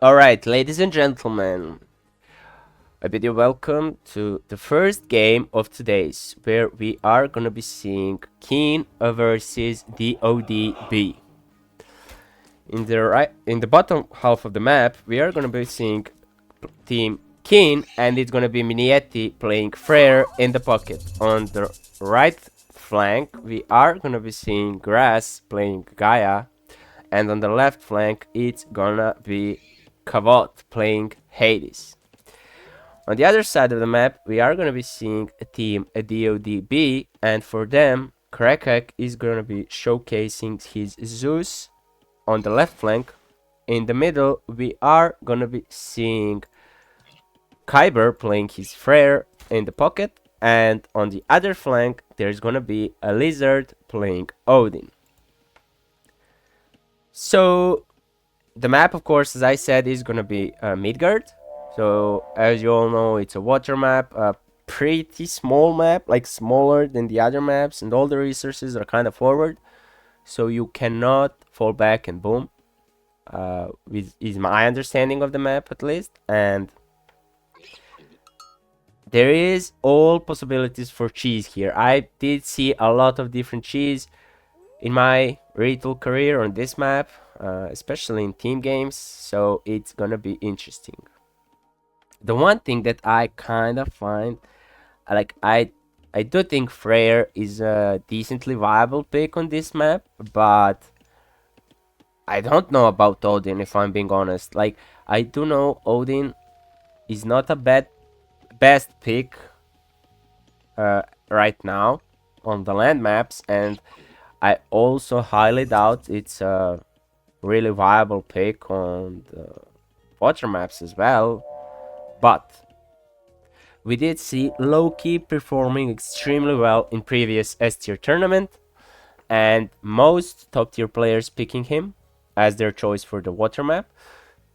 Alright, ladies and gentlemen, I bid you welcome to the first game of today's, where we are gonna be seeing KeeN versus DoD. In the bottom half of the map, we are gonna be seeing team KeeN, and it's gonna be Mythic playing Frere in the pocket. On the right flank, we are gonna be seeing Grass playing Gaia, and on the left flank, it's gonna be Kavot playing Hades. On the other side of the map, we are going to be seeing a team, a DoD, and for them, Krakak is going to be showcasing his Zeus on the left flank. In the middle, we are going to be seeing Kyber playing his Frere in the pocket, and on the other flank, there's going to be a Lizard playing Odin. So, the map, of course, as I said, is going to be Midgard. So, as you all know, it's a water map, a pretty small map, like smaller than the other maps, and all the resources are kind of forward, so you cannot fall back and boom, is my understanding of the map at least, and there is all possibilities for cheese here. I did see a lot of different cheese in my retail career on this map, especially in team games, so it's gonna be interesting. The one thing that I kind of find, like, I do think Freyr is a decently viable pick on this map, but I don't know about Odin, if I'm being honest. Like, I do know Odin is not a best pick right now on the land maps, and I also highly doubt it's a really viable pick on the water maps as well. But we did see Loki performing extremely well in previous S tier tournament, and most top tier players picking him as their choice for the water map.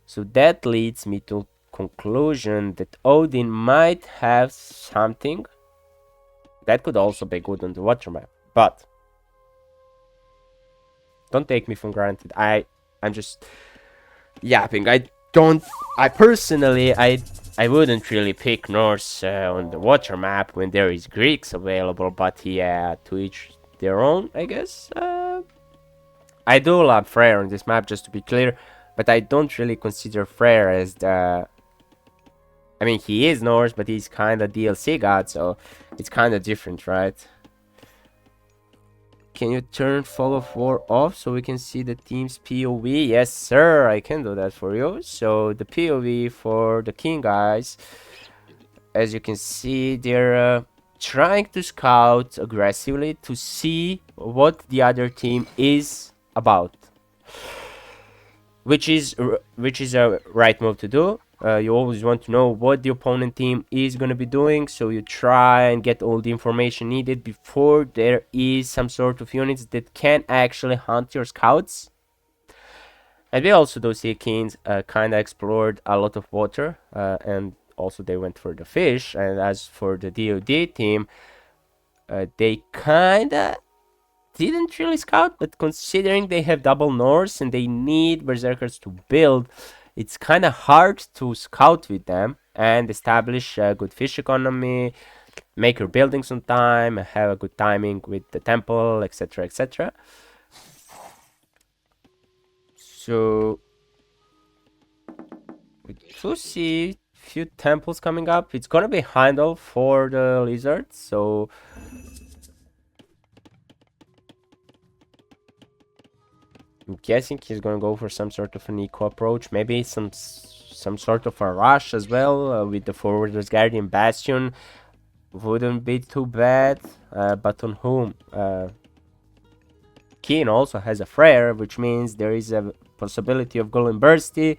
So that leads me to conclusion that Odin might have something that could also be good on the water map. But don't take me for granted. I'm just yapping. I personally wouldn't really pick Norse on the water map when there is Greeks available, but yeah, to each their own, I guess. I do love Freyr on this map, just to be clear, but I don't really consider Freyr as the... I mean, he is Norse, but he's kind of DLC god, so it's kind of different, right? Can you turn Fog of War off so we can see the team's POV? Yes, sir, I can do that for you. So the POV for the KeeN guys, as you can see, they're trying to scout aggressively to see what the other team is about, which is a right move to do. You always want to know what the opponent team is going to be doing, so you try and get all the information needed before there is some sort of units that can actually hunt your scouts. And we also do see KeeN kind of explored a lot of water, and also they went for the fish. And as for the DoD team, they kind of didn't really scout, but considering they have double Norse and they need berserkers to build, it's kind of hard to scout with them and establish a good fish economy, make your buildings on time, have a good timing with the temple, etc, etc. So we do see few temples coming up. It's gonna be Heimdall for the lizard, so I'm guessing he's gonna go for some sort of an eco approach, maybe some sort of a rush as well, with the Forwarder's Guardian Bastion. Wouldn't be too bad, but on whom? KeeN also has a Freyr, which means there is a possibility of Golem Bursty.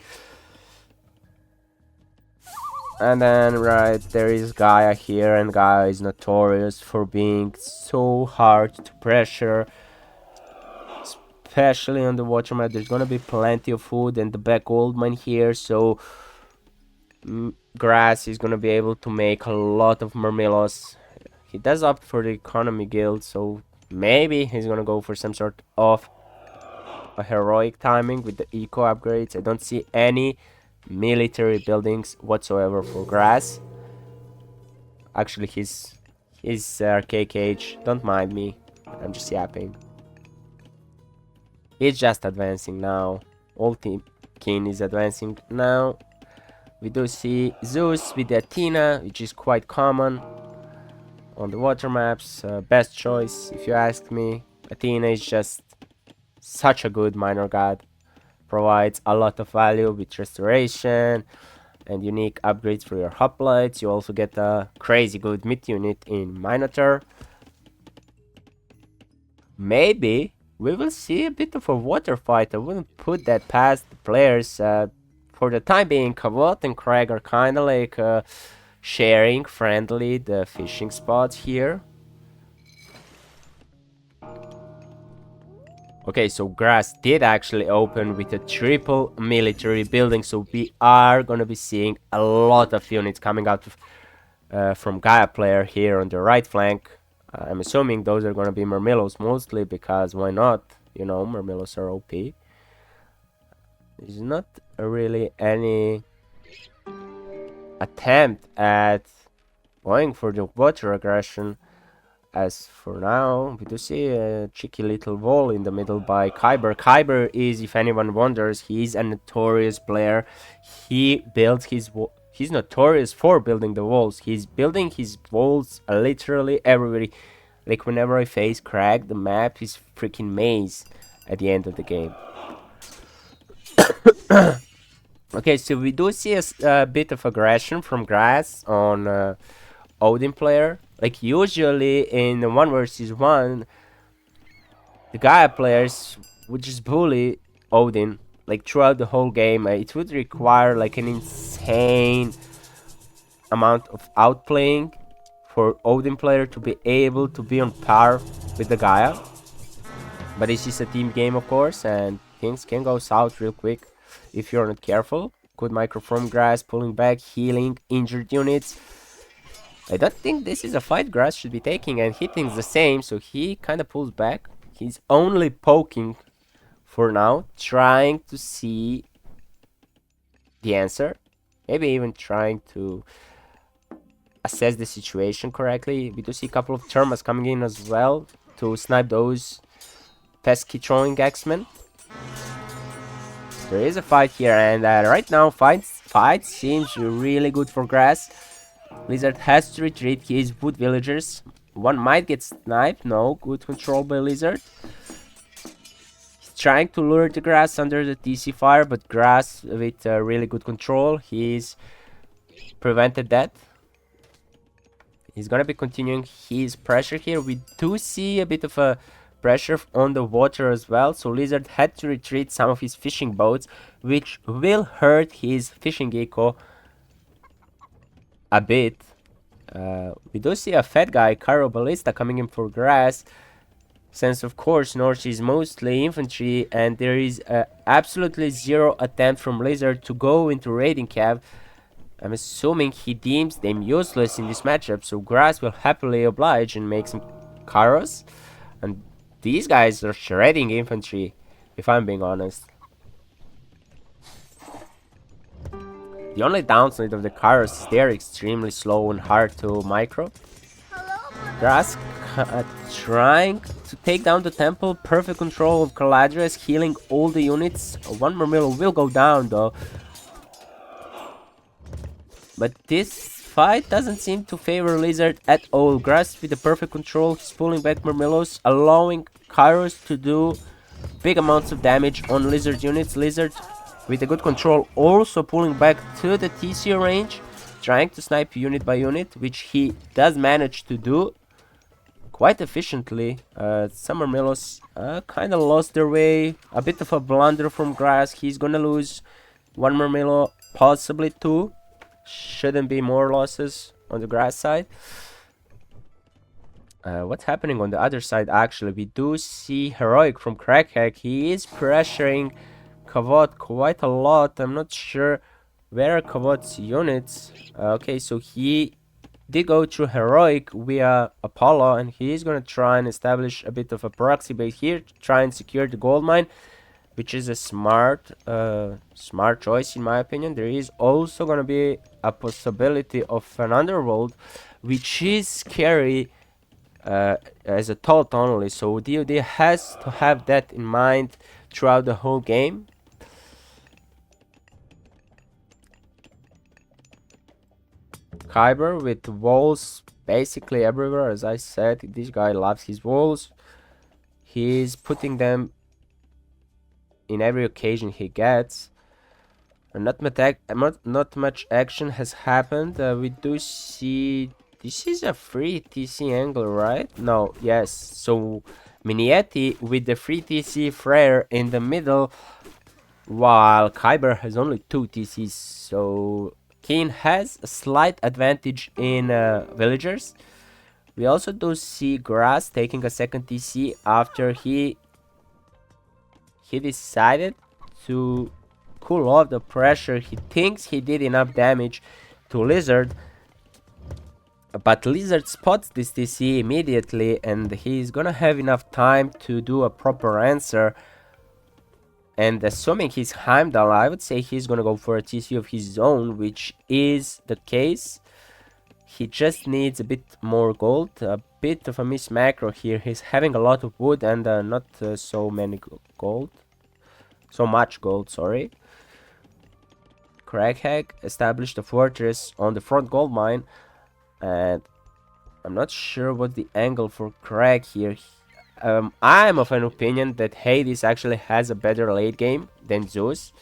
And then, right, there is Gaia here, and Gaia is notorious for being so hard to pressure, especially on the water map. There's gonna be plenty of food and the back gold mine here, so Grass is gonna be able to make a lot of Murmillos. He does opt for the economy guild, so maybe he's gonna go for some sort of a heroic timing with the eco upgrades. I don't see any military buildings whatsoever for grass. Actually, his arcade cage, don't mind me, I'm just yapping. He's just advancing now. All team KeeN is advancing now. We do see Zeus with the Athena, which is quite common on the water maps. Best choice, if you ask me. Athena is just such a good minor god. Provides a lot of value with restoration and unique upgrades for your hoplites. You also get a crazy good mid unit in Minotaur. Maybe we will see a bit of a water fight. I wouldn't put that past the players. For the time being, Kavot and Craig are kind of like sharing friendly the fishing spots here. Okay, so grass did actually open with a triple military building, so we are gonna be seeing a lot of units coming out from Gaia player here on the right flank. I'm assuming those are gonna be Murmillos mostly, because why not? You know, Murmillos are OP. There's not really any attempt at going for the water aggression. As for now, we do see a cheeky little wall in the middle by Kyber. Kyber is, if anyone wonders, he's a notorious player. He builds his he's notorious for building the walls. He's building his walls literally everywhere. Like whenever I face Crag, the map is freaking maze at the end of the game. Okay, so we do see a bit of aggression from grass on Odin player. Like usually in the 1 versus 1, the Gaia players would just bully Odin like throughout the whole game. It would require like an insane amount of outplaying for Odin player to be able to be on par with the Gaia. But this is a team game, of course, and things can go south real quick if you're not careful. Good micro from grass, pulling back, healing injured units. I don't think this is a fight grass should be taking, and he thinks the same, so he kind of pulls back. He's only poking for now, trying to see the answer. Maybe even trying to assess the situation correctly. We do see a couple of Thermas coming in as well to snipe those pesky throwing X-Men. There is a fight here, and right now fight seems really good for grass. Lizard has to retreat his wood villagers. One might get sniped. No, good control by Lizard. He's trying to lure the grass under the TC fire, but grass with really good control, he's prevented that. He's gonna be continuing his pressure here. We do see a bit of a pressure on the water as well, so Lizard had to retreat some of his fishing boats, which will hurt his fishing eco a bit. We do see a fat guy, Cairo Ballista, coming in for grass, since of course Norse is mostly infantry and there is absolutely zero attempt from Lizard to go into raiding cav. I'm assuming he deems them useless in this matchup, so grass will happily oblige and make some Kairos. And these guys are shredding infantry, if I'm being honest. The only downside of the Kairos is they're extremely slow and hard to micro. Grass trying to take down the temple, perfect control of Caladrius, healing all the units. One Murmillo will go down though. But this fight doesn't seem to favor Lizard at all. Grass with the perfect control, he's pulling back Murmillos, allowing Kairos to do big amounts of damage on Lizard units. Lizard with a good control also pulling back to the TC range, trying to snipe unit by unit, which he does manage to do quite efficiently. Some Murmillos kind of lost their way. A bit of a blunder from Grass. He's gonna lose one Murmillo, possibly two. Shouldn't be more losses on the Grass side. What's happening on the other side? Actually, we do see Heroic from Crackhack. He is pressuring Kavod quite a lot. I'm not sure where are Kavod's units. Okay, so he did go through Heroic via Apollo, and he is gonna try and establish a bit of a proxy base here to try and secure the gold mine. which is a smart choice in my opinion. There is also gonna be a possibility of an underworld, which is scary as a thought only, so DoD has to have that in mind throughout the whole game. Kyber with walls basically everywhere. As I said, this guy loves his walls. He's putting them in every occasion he gets. And not much action has happened. We do see this is a free TC angle, right? No, yes. So Mythic with the free TC Frere in the middle, while Kyber has only 2 TCs. So KeeN has a slight advantage in villagers. We also do see Grass taking a second TC after he decided to cool off the pressure. He thinks he did enough damage to Lizard, but Lizard spots this TC immediately, and he's gonna have enough time to do a proper answer. And assuming he's Heimdall, I would say he's gonna go for a TC of his own, which is the case. He just needs a bit more gold, a bit of a miss macro here. He's having a lot of wood and not so much gold, sorry. Crackhead established a fortress on the front gold mine, and I'm not sure what the angle for Crack here. I'm of an opinion that Hades actually has a better late game than Zeus.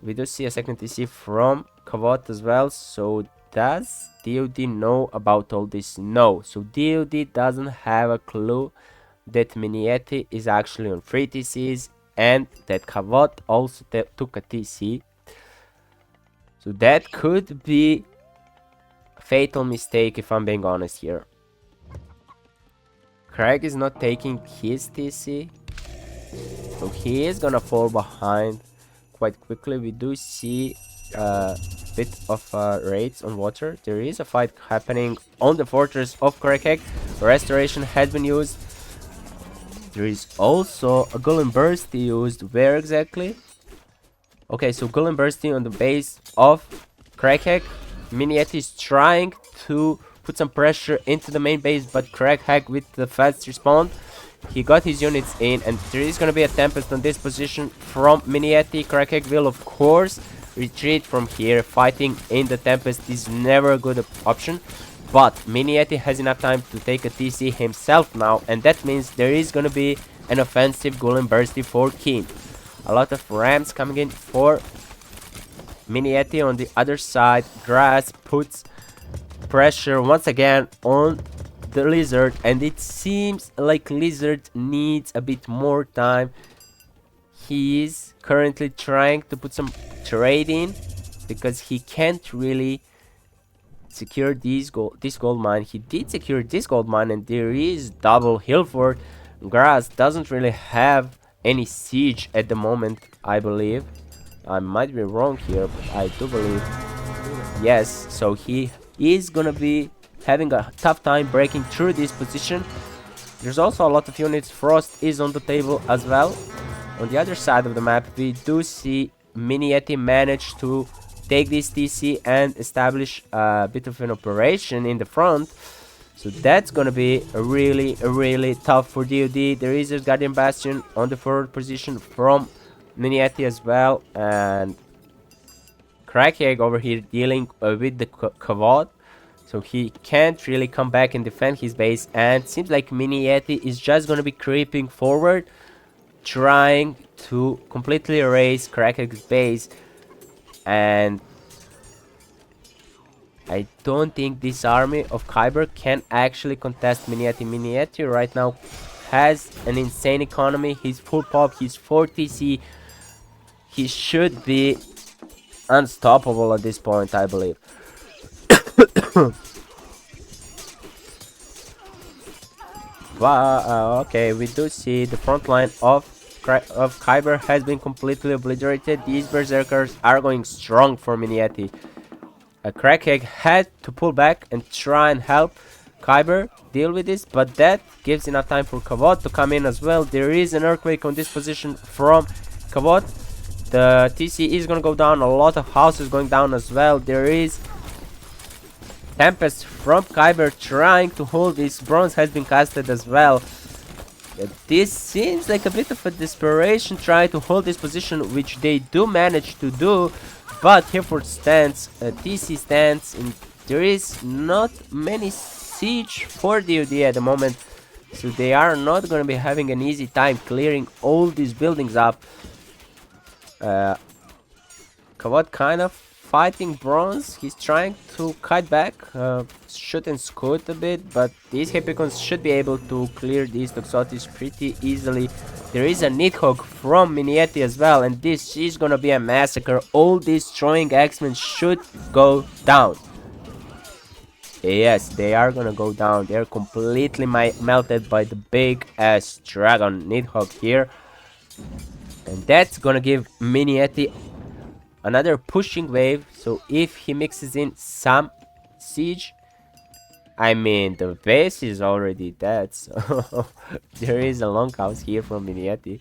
We do see a second TC from Kavot as well. So does DoD know about all this? No. So DoD doesn't have a clue that Mythic is actually on 3 TCs and that Kavot also took a TC. So that could be a fatal mistake if I'm being honest here. Craig is not taking his TC, so he is gonna fall behind quite quickly. We do see a bit of raids on water. There is a fight happening on the fortress of Crackhead. Restoration has been used. There is also a Golem Bursty used. Where exactly? Okay, so Golem Bursty on the base of Crackhead. Mythic is trying to put some pressure into the main base, but Crackhead with the fast respawn, he got his units in, and there is going to be a Tempest on this position from Mythic. Crackhead will of course retreat from here. Fighting in the Tempest is never a good option, but Mythic has enough time to take a TC himself now, and that means there is going to be an offensive Golem Bursty for KeeN. A lot of rams coming in for Mythic. On the other side, Grass puts pressure once again on the Lizard, and it seems like Lizard needs a bit more time. He is currently trying to put some trade in because he can't really secure this gold mine. He did secure this gold mine, and there is double hill fort. Grass doesn't really have any siege at the moment, I believe. I might be wrong here, but I do believe yes. So he is gonna be having a tough time breaking through this position. There's also a lot of units. Frost is on the table as well. On the other side of the map, we do see Mythic manage to take this TC and establish a bit of an operation in the front. So that's gonna be really tough for DoD. There is a Guardian Bastion on the forward position from Mythic as well, and Crackhead over here dealing with the Kavod, so he can't really come back and defend his base, and seems like Mythic is just gonna be creeping forward, trying to completely erase Crackhead's base. And I don't think this army of Kyber can actually contest Mythic. Mythic right now has an insane economy. He's full pop, he's 4 TC. He should be unstoppable at this point, I believe. Okay, we do see the front line of Kyber has been completely obliterated. These berserkers are going strong for Mythic. Crackhead had to pull back and try and help Kyber deal with this, but that gives enough time for Kavod to come in as well. There is an earthquake on this position from Kavod. The TC is gonna go down. A lot of houses going down as well. There is Tempest from Kyber trying to hold this. Bronze has been casted as well. This seems like a bit of a desperation try to hold this position, which they do manage to do. But Hereford stands, TC stands, and there is not many siege for DoD at the moment. So they are not going to be having an easy time clearing all these buildings up. Kavod kind of fighting Bronze. He's trying to kite back, shoot and scoot a bit, but these Hypicons should be able to clear these Toxotis pretty easily. There is a Nidhogg from Minietti as well, and this is gonna be a massacre. All these throwing X-Men should go down. Yes, they are gonna go down. They're completely melted by the big ass dragon Nidhogg here. And that's gonna give Minietti another pushing wave. So if he mixes in some siege, I mean the base is already dead, so there is a longhouse here from Minietti.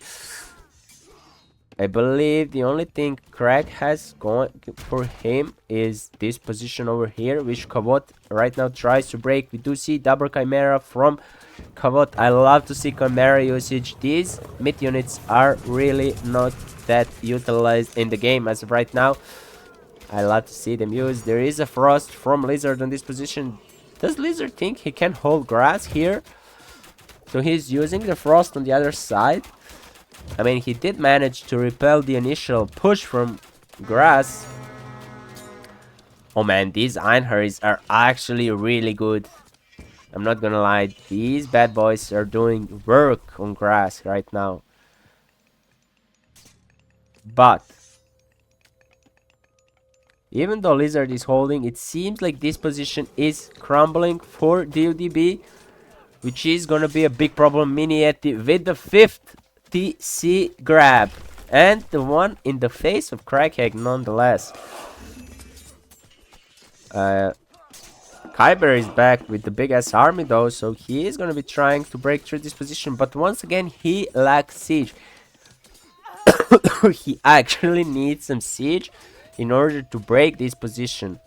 I believe the only thing Craig has going for him is this position over here, which Kavod right now tries to break. We do see double Chimera from Kavod. I love to see Chimera usage. These mid units are really not that utilized in the game as of right now. I love to see them used. There is a Frost from Lizard on this position. Does Lizard think he can hold grass here? So he's using the Frost on the other side. I mean, he did manage to repel the initial push from grass. Oh man, these Einherjes are actually really good. I'm not gonna lie, these bad boys are doing work on grass right now. But even though Lizard is holding, it seems like this position is crumbling for DoDB, which is gonna be a big problem. Minietti with the 5th TC grab, and the one in the face of Crackhead nonetheless. Kyber is back with the big ass army though, so he is gonna be trying to break through this position, but once again he lacks siege. He actually needs some siege in order to break this position.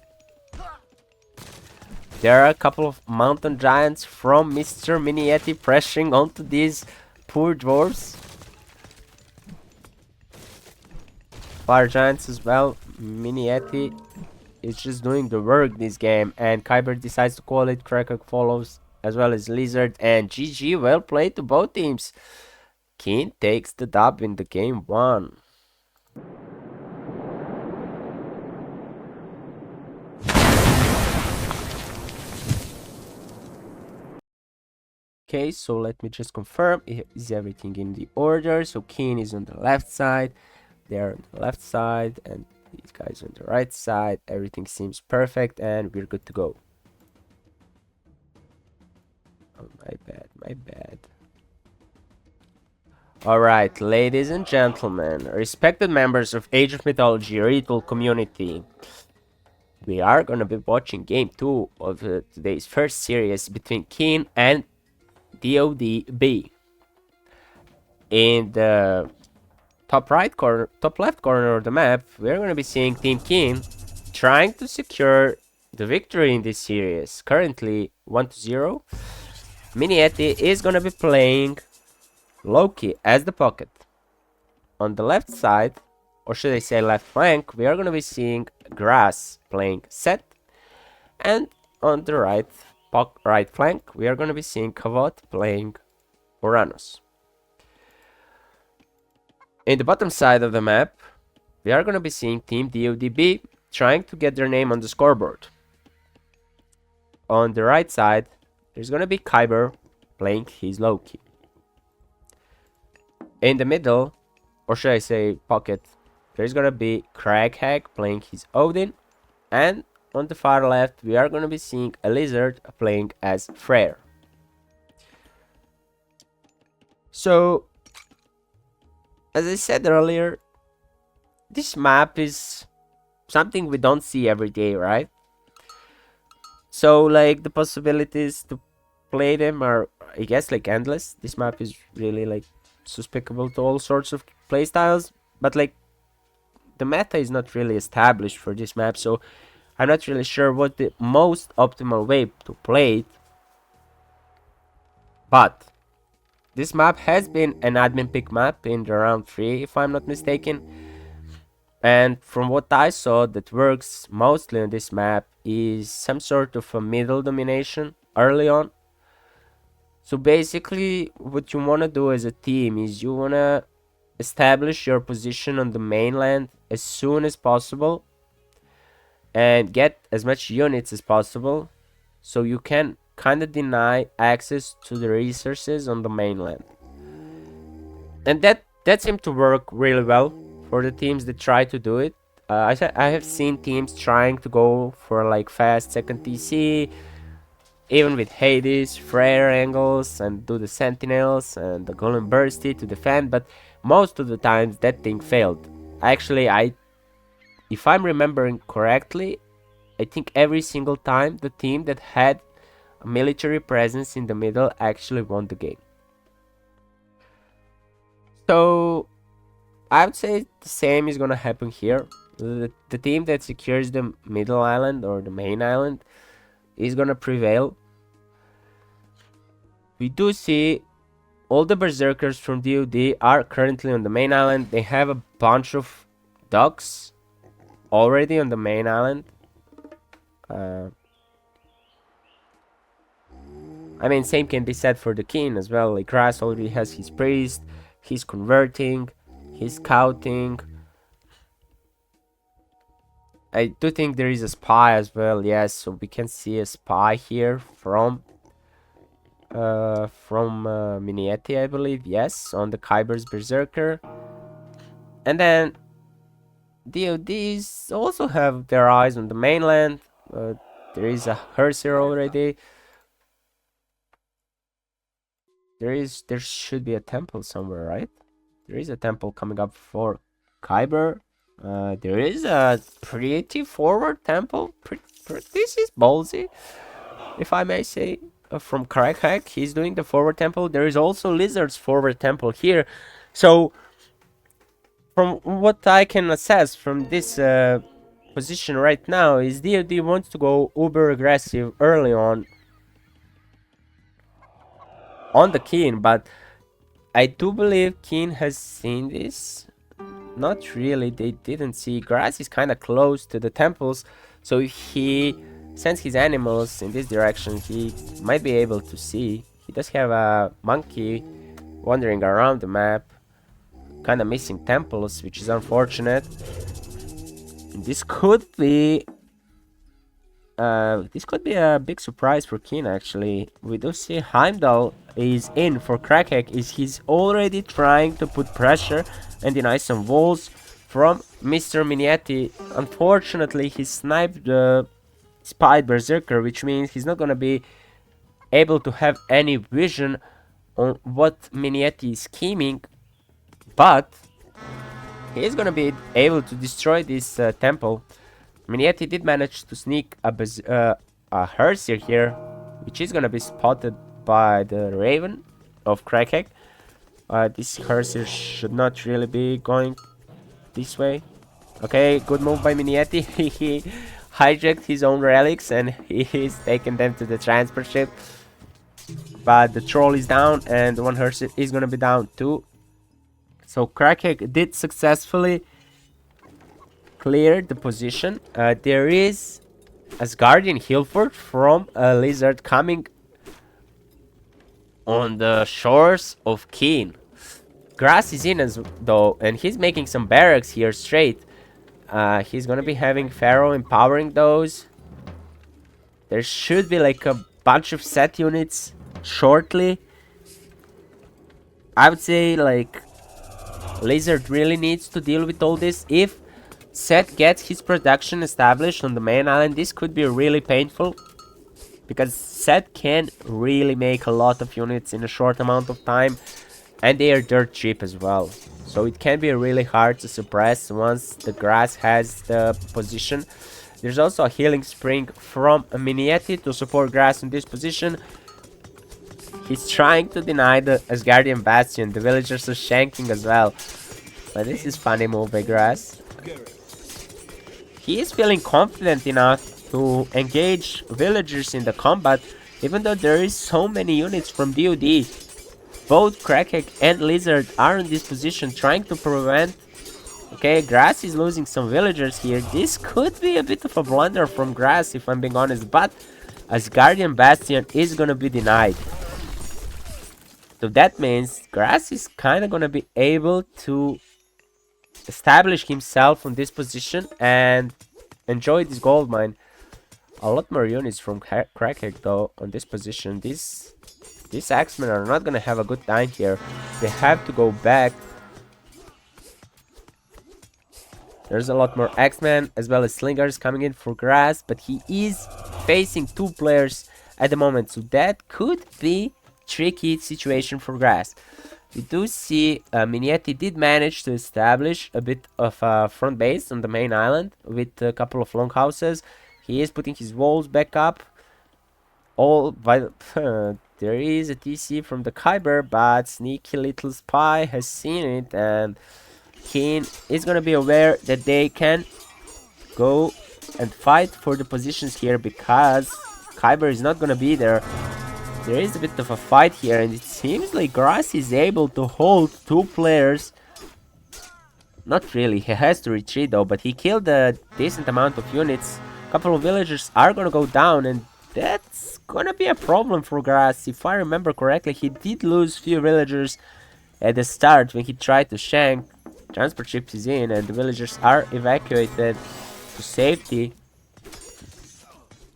There are a couple of mountain giants from Mr. Minietti pressuring onto these poor dwarves. Fire giants as well. Minietti is just doing the work this game, and Kyber decides to call it. Krakow follows, as well as Lizard, and GG. Well played to both teams. KeeN takes the dub in the game 1. Okay, so let me just confirm, is everything in the order? So KeeN is on the left side, they're on the left side, and these guys on the right side. Everything seems perfect, and we're good to go. Oh, my bad. Alright, ladies and gentlemen, respected members of Age of Mythology ritual community, we are gonna be watching game 2 of today's first series between KeeN and DoDB. In the top left corner of the map, we're gonna be seeing Team KeeN trying to secure the victory in this series. Currently 1-0. Minietti is gonna be playing Loki as the pocket. On the left side, or should I say left flank, we are gonna be seeing Grass playing Set, and on the right flank, we are going to be seeing Kavod playing Uranus. In the bottom side of the map, we are going to be seeing Team DoDB trying to get their name on the scoreboard. On the right side, there's going to be Kyber playing his Loki. In the middle, or should I say pocket, there's going to be Crackhack playing his Odin, and on the far left, we are going to be seeing a Lizard playing as Freyr. So, as I said earlier, this map is something we don't see every day, right? So, like, the possibilities to play them are, I guess, like, endless. This map is really, like, susceptible to all sorts of playstyles. But like, the meta is not really established for this map, so I'm not really sure what the most optimal way to play it. But this map has been an admin pick map in the round 3, if I'm not mistaken. And from what I saw that works mostly on this map is some sort of a middle domination early on. So basically what you want to do as a team is you want to establish your position on the mainland as soon as possible and get as much units as possible so you can kind of deny access to the resources on the mainland. And that seemed to work really well for the teams that try to do it. I have seen teams trying to go for like fast second TC, even with Hades, Frere angles, and do the Sentinels and the Golem Bursty to defend, but most of the times that thing failed. Actually, if I'm remembering correctly, I think every single time the team that had a military presence in the middle actually won the game. So I would say the same is gonna happen here. The team that secures the middle island or the main island is gonna prevail. We do see all the berserkers from DoD are currently on the main island. They have a bunch of docks already on the main island. I mean, same can be said for the KeeN as well. Like, Grass already has his priest, he's converting, he's scouting. I do think there is a spy as well, yes, so we can see a spy here from Mythic, I believe, yes, on the Kyber's Berserker. And then DoDs also have their eyes on the mainland. There is a hearse here already. There should be a temple somewhere, right? There is a temple coming up for Kyber. There is a pretty forward temple. This is ballsy, if I may say. From Crackhack, he's doing the forward temple. There is also Lizard's forward temple here. So, from what I can assess from this position right now, is DoD wants to go uber aggressive early on the KeeN, but I do believe KeeN has seen this. Not really, they didn't see. Grass is kind of close to the temples, so if he sends his animals in this direction, he might be able to see. He does have a monkey wandering around the map, kind of missing temples, which is unfortunate. And this could be a big surprise for KeeN, actually. We do see Heimdall is in for Crackhack. He's already trying to put pressure and deny some walls from Mr. Miniati. Unfortunately, he sniped the Spied Berserker, which means he's not gonna be able to have any vision on what Miniati is scheming, but he is gonna be able to destroy this temple. Miniati did manage to sneak a Hersier here, which is gonna be spotted by the Raven of Crackhack. This Hersier should not really be going this way. Okay, good move by Miniati. He hijacked his own relics and he's taken them to the transport ship. But the troll is down and the one Hersier is gonna be down too. So Crackhack did successfully clear the position. There is Asgardian Hilford from a Lizard coming on the shores of KeeN. Grass is in though, and he's making some barracks here straight. He's gonna be having Pharaoh empowering those. There should be like a bunch of set units shortly. I would say like Lizard really needs to deal with all this. If Set gets his production established on the main island, this could be really painful, because Set can really make a lot of units in a short amount of time, and they are dirt cheap as well. So it can be really hard to suppress once the Grass has the position. There's also a healing spring from Miniati to support Grass in this position. He's trying to deny the Asgardian Bastion. The villagers are shanking as well. But this is funny move by Grass. He is feeling confident enough to engage villagers in the combat, even though there is so many units from DoD. Both Crackhead and Lizard are in this position trying to prevent. Okay, Grass is losing some villagers here. This could be a bit of a blunder from Grass, if I'm being honest, but as Guardian Bastion is gonna be denied. So that means Grass is kind of gonna be able to establish himself on this position and enjoy this gold mine. A lot more units from Crackhead though on this position. These Axemen are not gonna have a good time here. They have to go back. There's a lot more Axemen as well as Slingers coming in for Grass, but he is facing 2 players at the moment, so that could be tricky situation for Grass. We do see Mythic did manage to establish a bit of a front base on the main island with a couple of longhouses. He is putting his walls back up. All by there is a TC from the Kyber, but sneaky little spy has seen it, and KeeN is gonna be aware that they can go and fight for the positions here because Kyber is not gonna be there. There is a bit of a fight here, and it seems like Grass is able to hold 2 players. Not really, he has to retreat though, but he killed a decent amount of units. A couple of villagers are gonna go down, and that's gonna be a problem for Grass. If I remember correctly, he did lose few villagers at the start when he tried to shank. Transport ship is in, and the villagers are evacuated to safety.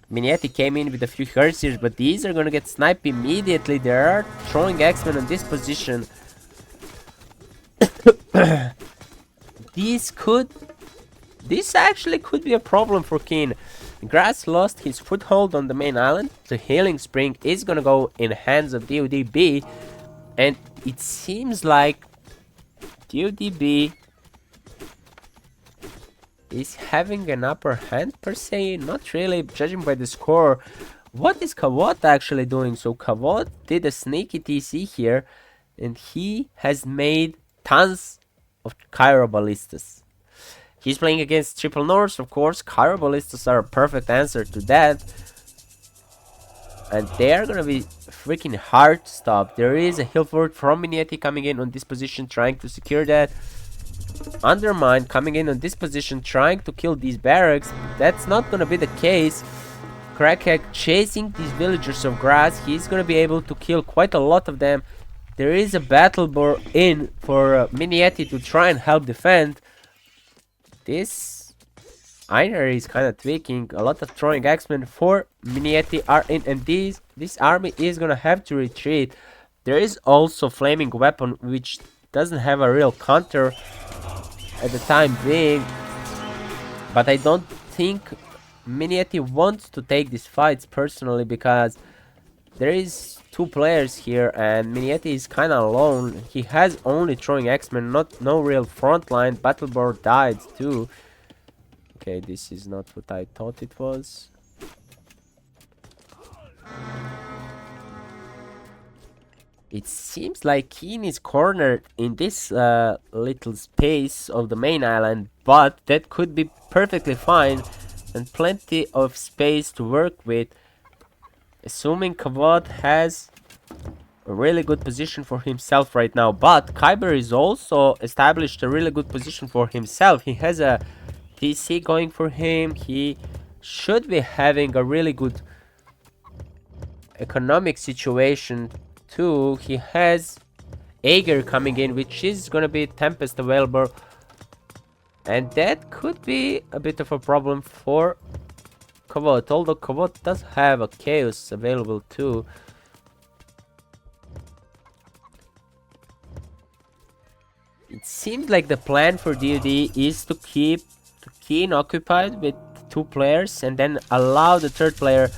Mythic came in with a few Hersiers, but these are gonna get sniped immediately. They are throwing X-Men on this position. This actually could be a problem for KeeN. Grass lost his foothold on the main island. The healing spring is gonna go in hands of DoD, and it seems like DoD is having an upper hand per se. Not really, judging by the score. What is Kavod actually doing? So Kavod did a sneaky TC here, and he has made tons of Cairo Ballistas. He's playing against Triple North, of course. Cairo Ballistas are a perfect answer to that, and they are gonna be freaking hard to stop. There is a hill fort from Mythic coming in on this position, trying to secure that. Undermine coming in on this position, trying to kill these barracks. That's not gonna be the case. Crackhead chasing these villagers of Grass. He's gonna be able to kill quite a lot of them. There is a battle boar in for Mythic to try and help defend. This Einer is kind of tweaking. A lot of throwing X-Men for Mythic are in, and this army is gonna have to retreat. There is also flaming weapon, which doesn't have a real counter at the time being, but I don't think Mythic wants to take these fights personally, because there is 2 players here and Mythic is kind of alone. He has only throwing X-Men, no real frontline. Battleboard died too. Okay, this is not what I thought it was. It seems like KeeN is cornered in this little space of the main island, but that could be perfectly fine and plenty of space to work with. Assuming Kavod has a really good position for himself right now, but Kyber is also established a really good position for himself. He has a TC going for him. He should be having a really good economic situation too. He has Aegir coming in, which is gonna be Tempest available, and that could be a bit of a problem for Kavod, although Kavod does have a Chaos available too. It seems like the plan for DoD is to keep KeeN occupied with 2 players and then allow the 3rd player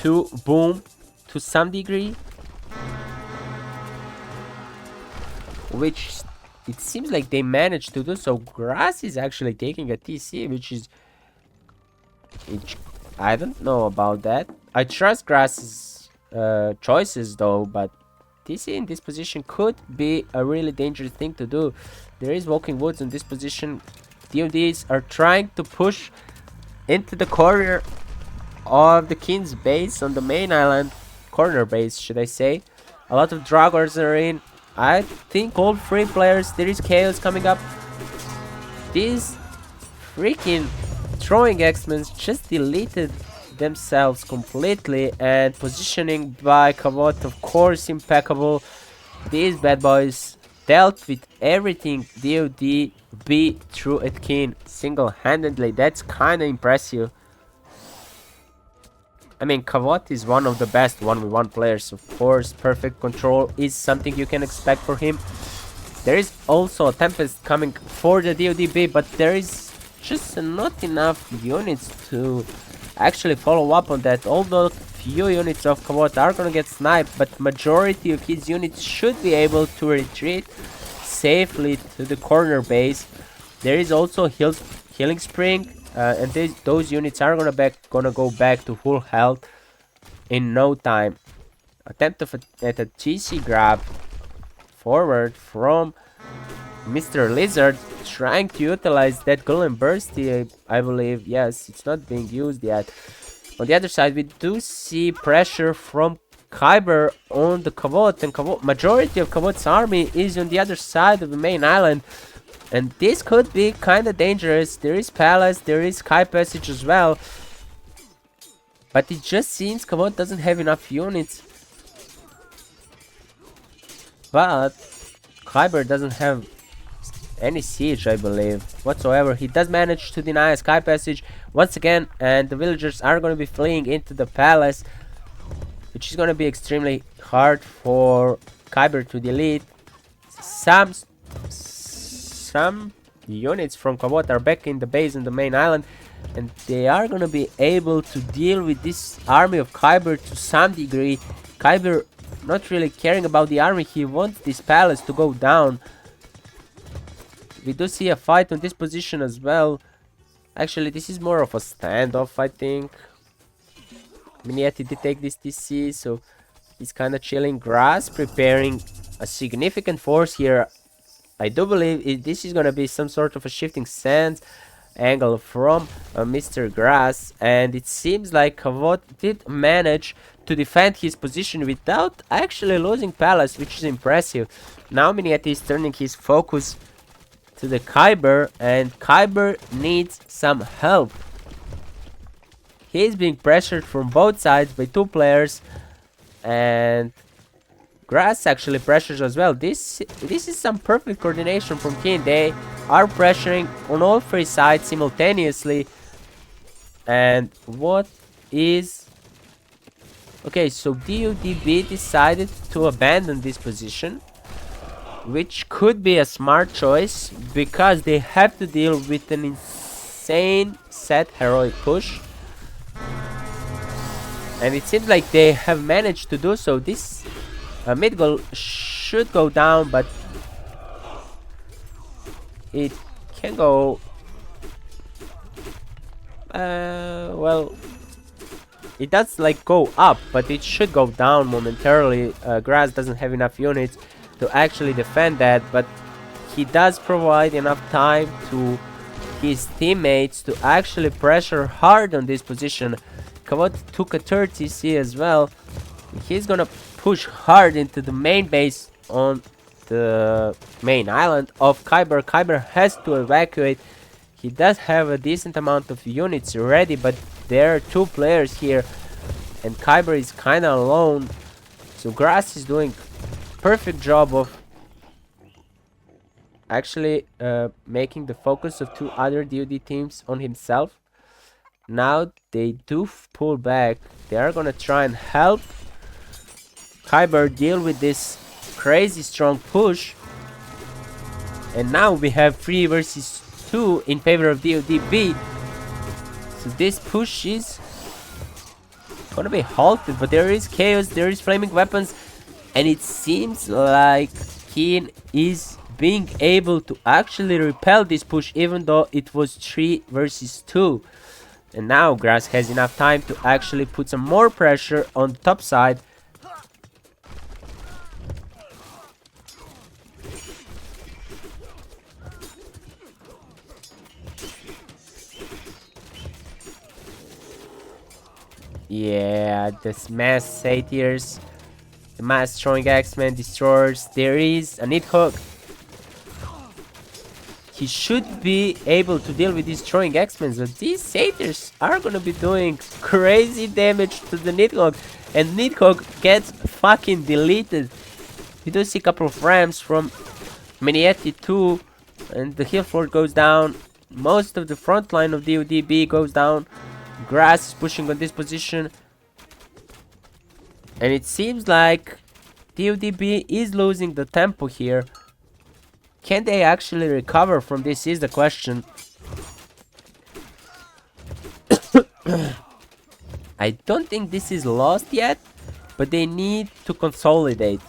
to boom to some degree, which it seems like they managed to do. So Grass is actually taking a TC, which I don't know about that. I trust Grass's choices though, but TC in this position could be a really dangerous thing to do. There is Walking Woods in this position. DoDs are trying to push into the corner of the KeeN's base on the main island. Corner base, should I say. A lot of Draugrs are in. I think all 3 players. There is Chaos coming up. These freaking throwing X-Men just deleted themselves completely, and positioning by Kavot, of course, impeccable. These bad boys dealt with everything DoD B threw at KeeN single-handedly. That's kinda impressive. I mean, Kavot is one of the best 1v1 players, of course. Perfect control is something you can expect for him. There is also a Tempest coming for the DoD-B, but there is just not enough units to actually follow up on that. Although few units of Kavot are gonna get sniped, but majority of his units should be able to retreat safely to the corner base. There is also Healing Spring. And those units are gonna go back to full health in no time. Attempt at a GC grab forward from Mr. Lizard, trying to utilize that Golem Bursty, I believe. Yes, it's not being used yet. On the other side, we do see pressure from Kyber on the Kavot, and majority of Kavot's army is on the other side of the main island. And this could be kinda dangerous. There is Palace, there is Sky Passage as well. But it just seems Kavot doesn't have enough units. But Kyber doesn't have any siege, I believe, whatsoever. He does manage to deny a Sky Passage once again, and the villagers are going to be fleeing into the Palace, which is going to be extremely hard for Kyber to delete. Some units from Kavot are back in the base on the main island, and they are gonna be able to deal with this army of Kyber to some degree. Kyber not really caring about the army, he wants this palace to go down. We do see a fight on this position as well. Actually, this is more of a standoff, I think. Mythic did take this TC, so he's kinda chilling. Grass preparing a significant force here. I do believe this is going to be some sort of a shifting sands angle from Mr. Grass, and it seems like Kavot did manage to defend his position without actually losing Palace, which is impressive. Now Mythic is turning his focus to the Kyber, and Kyber needs some help. He's being pressured from both sides by 2 players, and Grass actually pressures as well. This is some perfect coordination from KeeN. They are pressuring on all 3 sides simultaneously. And what is... Okay, so DoD-B decided to abandon this position, which could be a smart choice, because they have to deal with an insane set heroic push. And it seems like they have managed to do so. This mid goal should go down, but it can go well, it does like go up, but it should go down momentarily. Grass doesn't have enough units to actually defend that, but he does provide enough time to his teammates to actually pressure hard on this position. Kavot took a 3rd TC as well. He's gonna push hard into the main base on the main island of Kyber. Kyber has to evacuate. He does have a decent amount of units ready, but there are 2 players here, and Kyber is kinda alone. So Grass is doing perfect job of actually making the focus of 2 other DoD teams on himself. Now they do pull back. They are gonna try and help Kyber deal with this crazy strong push. And now we have 3 versus 2 in favor of DoD-B. So this push is gonna be halted, but there is chaos, there is flaming weapons, and it seems like KeeN is being able to actually repel this push, even though it was 3 versus 2. And now Grass has enough time to actually put some more pressure on the top side. Yeah, this mass satyrs, the mass throwing X-Men destroyers. There is a Nidhogg. He should be able to deal with these throwing X-Men, but these satyrs are gonna be doing crazy damage to the Nidhogg, and Nidhogg gets fucking deleted. We do see a couple of ramps from Minietti too, and the heal fort goes down. Most of the front line of DoD goes down. Grass is pushing on this position, and it seems like DoD is losing the tempo here. Can they actually recover from this is the question. I don't think this is lost yet, but they need to consolidate.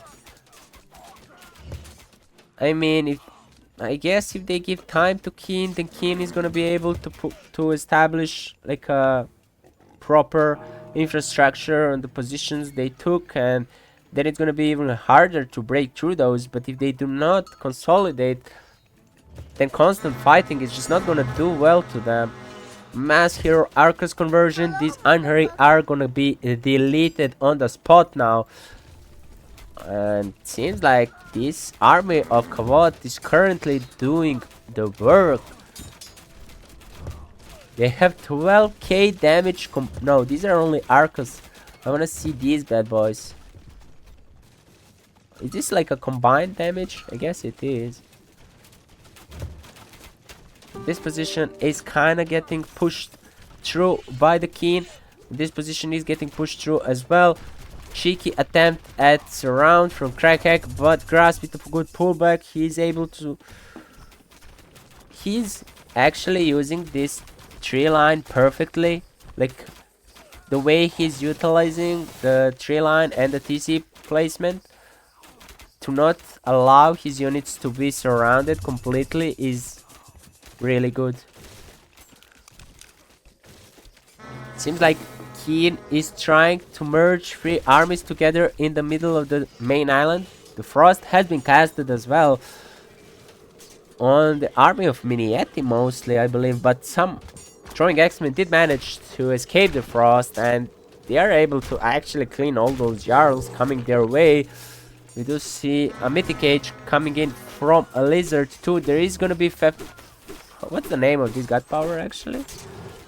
I mean, I guess if they give time to KeeN, then KeeN is gonna be able to establish like a proper infrastructure on the positions they took, and then it's gonna be even harder to break through those. But if they do not consolidate, then constant fighting is just not gonna do well to them. Mass hero Arcus conversion, these Unhurry are gonna be deleted on the spot now. And it seems like this army of Kavod is currently doing the work. They have 12k damage. No, these are only Arcus. I wanna see these bad boys. Is this like a combined damage? I guess it is. This position is kinda getting pushed through by the KeeN. This position is getting pushed through as well. Cheeky attempt at surround from Crackhack, but Grass with a good pullback, he's able to... He's actually using this tree line perfectly. Like, the way he's utilizing the tree line and the TC placement to not allow his units to be surrounded completely is really good. Seems like KeeN is trying to merge 3 armies together in the middle of the main island. The frost has been casted as well on the army of Minietti mostly, I believe, but some throwing X-Men did manage to escape the frost, and they are able to actually clean all those Jarls coming their way. We do see a Mythic Age coming in from a Lizard too. There is gonna be what's the name of this god power actually?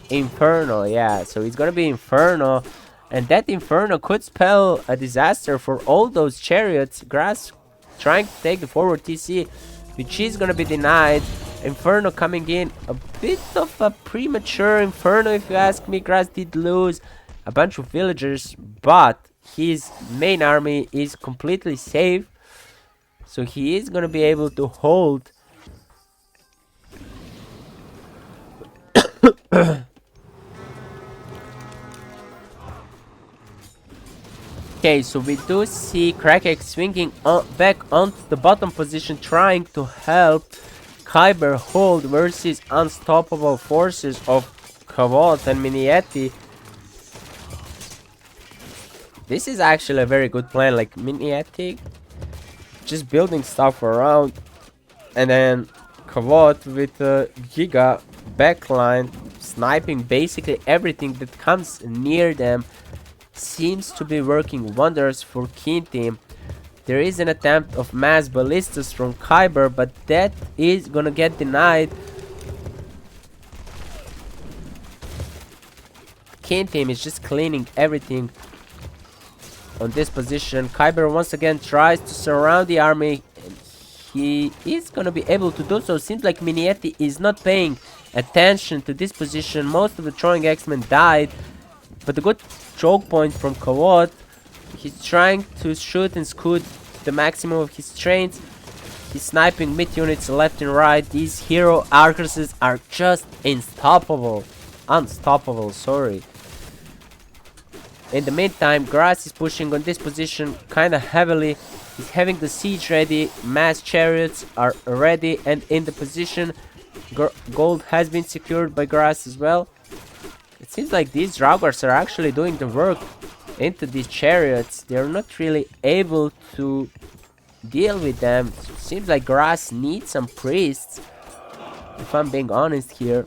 Inferno, yeah, so it's gonna be Inferno, and that Inferno could spell a disaster for all those chariots. Grass trying to take the forward TC, which is gonna be denied. Inferno coming in, a bit of a premature Inferno if you ask me. Grass did lose a bunch of villagers, but his main army is completely safe, so he is gonna be able to hold. Okay, so we do see Crackhack swinging back onto the bottom position, trying to help Kyber hold versus unstoppable forces of Kavod and Minietti. This is actually a very good plan, like Minietti just building stuff around, and then Kavod with a Giga backline sniping basically everything that comes near them. Seems to be working wonders for KeeN team. There is an attempt of mass ballistas from Kyber, but that is gonna get denied. KeeN team is just cleaning everything on this position. Kyber once again tries to surround the army, and he is gonna be able to do so. Seems like Minietti is not paying attention to this position. Most of the throwing X-Men died, but the good choke point from Kavod. He's trying to shoot and scoot the maximum of his strength. He's sniping mid units left and right. These hero Arcuses are just unstoppable. Sorry. In the meantime, Grass is pushing on this position kinda heavily. He's having the siege ready. Mass chariots are ready and in the position. Gold has been secured by Grass as well. It seems like these Draugars are actually doing the work into these chariots. They're not really able to deal with them. It seems like Grass needs some priests, if I'm being honest here.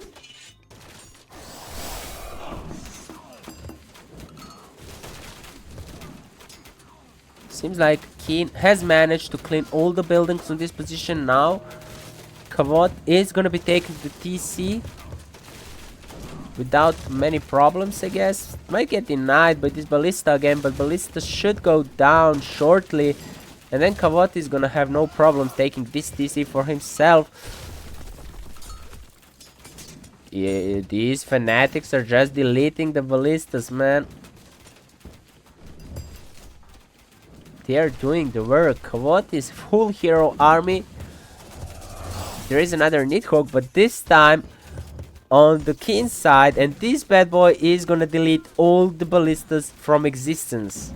seems like KeeN has managed to clean all the buildings on this position now. Kavod is gonna be taking the TC without many problems, I guess. Might get denied by this Ballista again, but Ballista should go down shortly. And then Kavod is gonna have no problem taking this TC for himself. Yeah, these fanatics are just deleting the Ballistas, man. They are doing the work. Kavod is full hero army. There is another Nidhogg, but this time on the KeeN side, and this bad boy is gonna delete all the Ballistas from existence.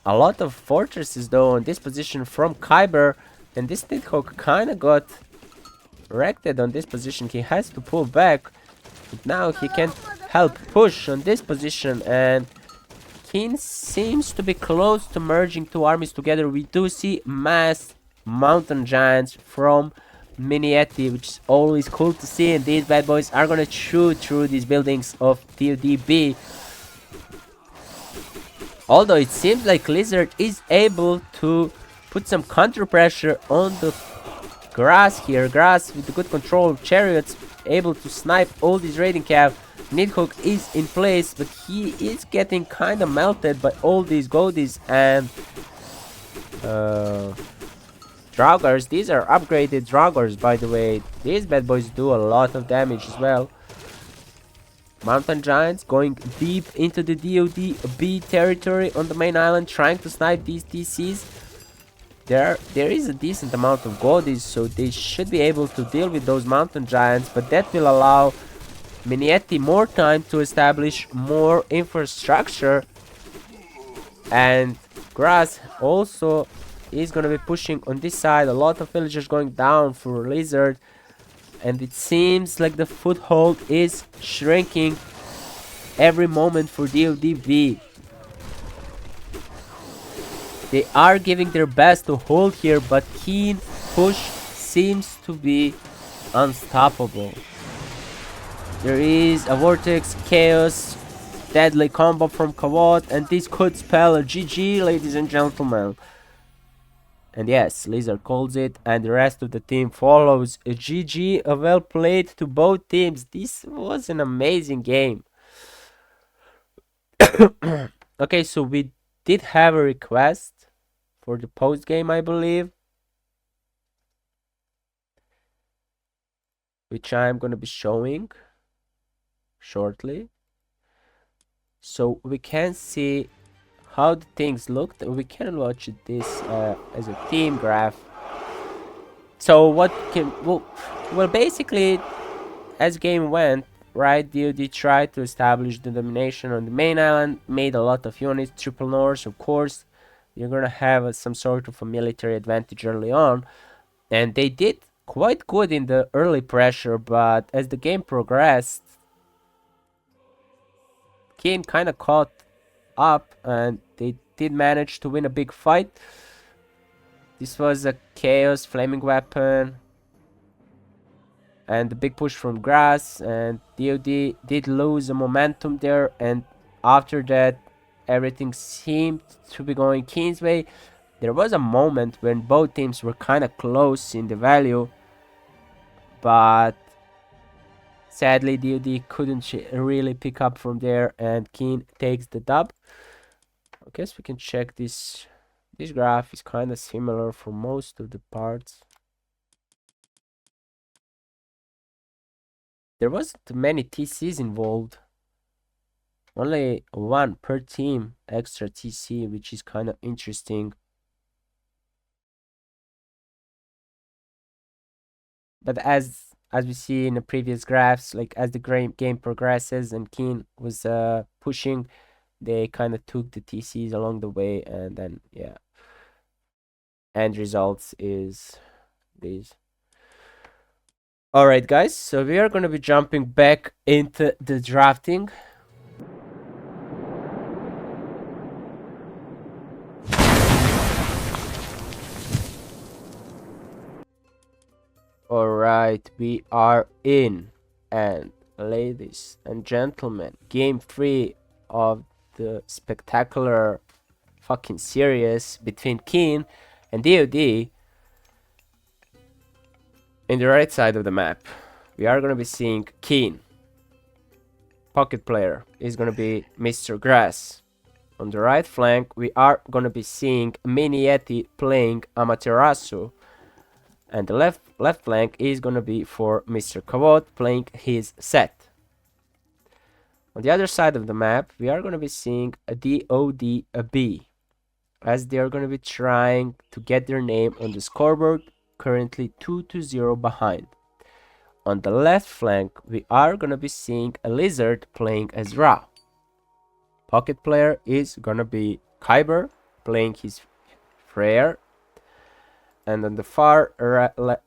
A lot of fortresses though on this position from Kyber, and this Nidhogg kinda got wrecked on this position. He has to pull back, but now he can help push on this position, and KeeN seems to be close to merging two armies together. We do see mass mountain giants from Mythic, which is always cool to see, and these bad boys are gonna chew through these buildings of DoD. Although it seems like Lizard is able to put some counter pressure on the Grass here. Grass with the good control of chariots, able to snipe all these raiding cav. Nidhogg is in place, but he is getting kind of melted by all these Goldis and Draugrs. These are upgraded Draugrs, by the way. These bad boys do a lot of damage as well. Mountain Giants going deep into the DoD territory on the main island, trying to snipe these TCs. There is a decent amount of Goldis, so they should be able to deal with those Mountain Giants, but that will allow Mythic more time to establish more infrastructure. And Grass also is going to be pushing on this side. A lot of villagers going down for Lizard, and it seems like the foothold is shrinking every moment for DoD. They are giving their best to hold here, but KeeN push seems to be unstoppable. There is a Vortex, Chaos, deadly combo from Kavod, and this could spell a GG, ladies and gentlemen. And yes, Lizard calls it, and the rest of the team follows. A GG, a well played to both teams. This was an amazing game. Okay, so we did have a request for the post game, I believe, which I'm gonna be showing shortly, so we can see how the things looked. We can watch this as a team graph. So what can well basically, as game went, right, DoD tried to establish the domination on the main island, made a lot of units, triple Norse, of course. You're gonna have some sort of a military advantage early on, and they did quite good in the early pressure, but as the game progressed, KeeN kind of caught up, and they did manage to win a big fight. This was a Chaos flaming weapon, and the big push from Grass, and DoD did lose a momentum there, and after that everything seemed to be going KeeN's way. There was a moment when both teams were kind of close in the value, but sadly DoD couldn't really pick up from there, and KeeN takes the dub. I guess we can check this. This graph is kind of similar for most of the parts. There wasn't many TCs involved. Only one per team extra TC, which is kind of interesting. But as we see in the previous graphs, like as the game progresses and KeeN was pushing, they kind of took the TCs along the way, and then yeah, end results is these. Alright guys, so we are going to be jumping back into the drafting. Alright, we are in, and ladies and gentlemen, game 3 of the spectacular fucking serious between KeeN and DoD. In the right side of the map, we are gonna be seeing KeeN. Pocket player is gonna be Mr. Grass. On the right flank, we are gonna be seeing Mythic playing Amaterasu. And the left flank is gonna be for Mr. Kavod playing his set. On the other side of the map, we are gonna be seeing a DoD B, as they are gonna be trying to get their name on the scoreboard, currently 2-0 behind. On the left flank, we are gonna be seeing a Lizard playing as Ra. Pocket player is gonna be Kyber playing his Freyr. And on the far right,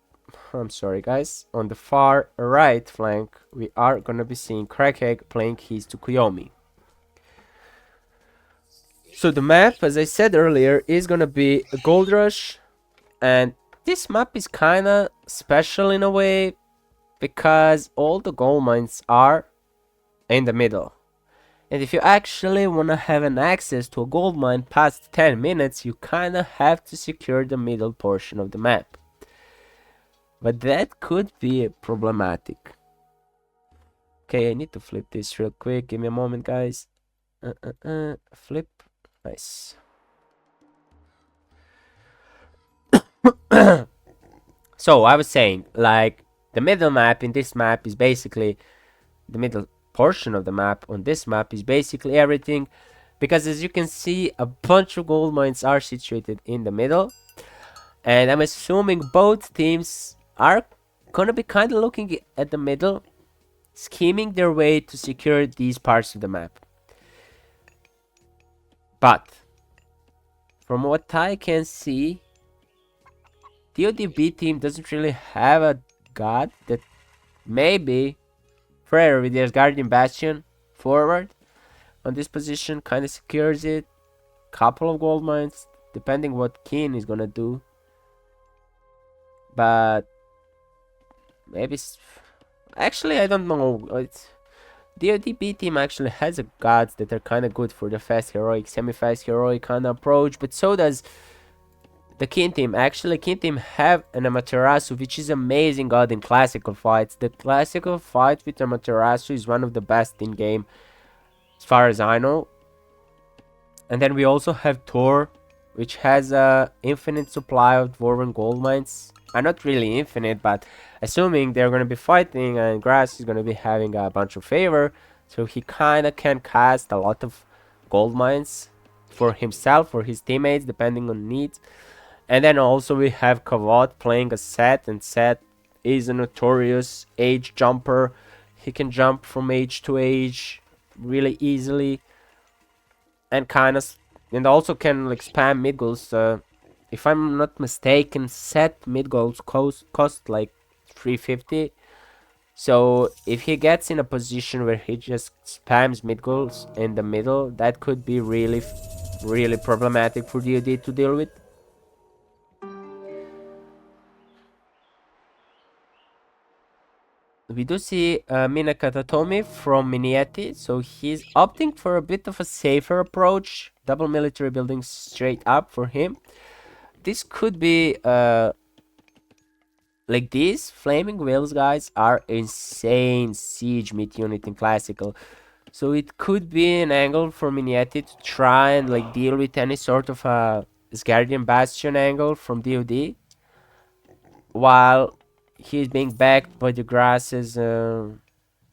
I'm sorry guys, on the far right flank, we are gonna be seeing Crackegg playing his Tsukuyomi. So the map, as I said earlier, is gonna be a Gold Rush, and this map is kinda special in a way because all the gold mines are in the middle. And if you actually wanna have an access to a gold mine past 10 minutes, you kinda have to secure the middle portion of the map. But that could be problematic. Okay, I need to flip this real quick. Give me a moment, guys. Flip. Nice. So I was saying, like, the middle map in this map is basically the middle portion of the map on this map is basically everything, because as you can see, a bunch of gold mines are situated in the middle, and I'm assuming both teams are gonna be kind of looking at the middle, scheming their way to secure these parts of the map. But from what I can see, DoD team doesn't really have a god. That maybe Freyr with their Guardian Bastion forward on this position kind of secures it. Couple of gold mines, depending what KeeN is gonna do. But maybe actually I don't know. It's DoD team actually has a gods that are kind of good for the fast heroic, semi-fast heroic kind of approach, but so does the KeeN team. Actually, KeeN team have an Amaterasu, which is amazing god in classical fights. The classical fight with Amaterasu is one of the best in game, as far as I know. And then we also have Thor, which has a infinite supply of dwarven gold mines. Not really infinite, but assuming they're gonna be fighting and Grass is gonna be having a bunch of favor, so he kinda can cast a lot of gold mines for himself, for his teammates, depending on needs. And then also we have Kavod playing a Set, and Set is a notorious age jumper. He can jump from age to age really easily, and and also can like spam mid goals. If I'm not mistaken, Set mid goals cost like 350. So if he gets in a position where he just spams mid goals in the middle, that could be really problematic for DoD to deal with. We do see Minakatatomi from Mythic, so he's opting for a bit of a safer approach. Double military buildings straight up for him. This could be like these flaming wheels, guys, are insane siege mid unit in classical. So it could be an angle for Mythic to try and like deal with any sort of a Guardian Bastion angle from DoD, while he's being backed by the Grass's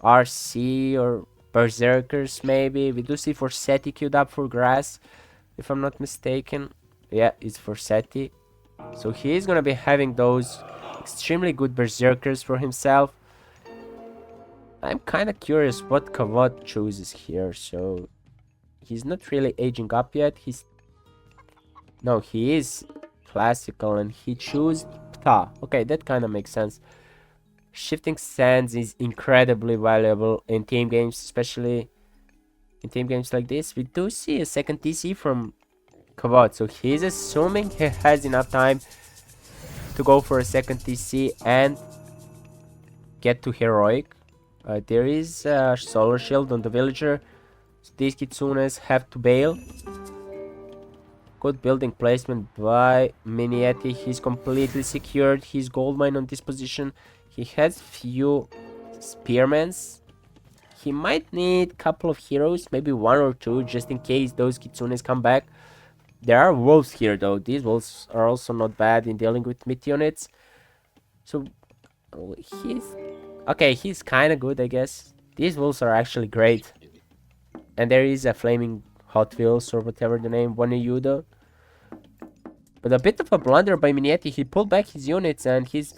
RC or Berserkers maybe. We do see Forseti queued up for Grass, if I'm not mistaken. Yeah, it's Forseti. So he is gonna be having those extremely good Berserkers for himself. I'm kinda curious what Kavod chooses here, so he's not really aging up yet. No, he is classical and he chose Ptah. Okay, that kind of makes sense. Shifting Sands is incredibly valuable in team games, especially in team games like this. We do see a second TC from Kavod, so he's assuming he has enough time to go for a second TC and get to heroic. There is a solar shield on the villager, so these kitsunes have to bail. Good building placement by Minietti. He's completely secured his gold mine on this position. He has few spearmans. He might need a couple of heroes, maybe one or two, just in case those kitsunes come back. There are wolves here, though. These wolves are also not bad in dealing with mid units. So, he's... Okay, he's kind of good, I guess. These wolves are actually great. And there is a flaming Hot Wheels, or whatever the name, one Yudo. But a bit of a blunder by Minietti. He pulled back his units and he's...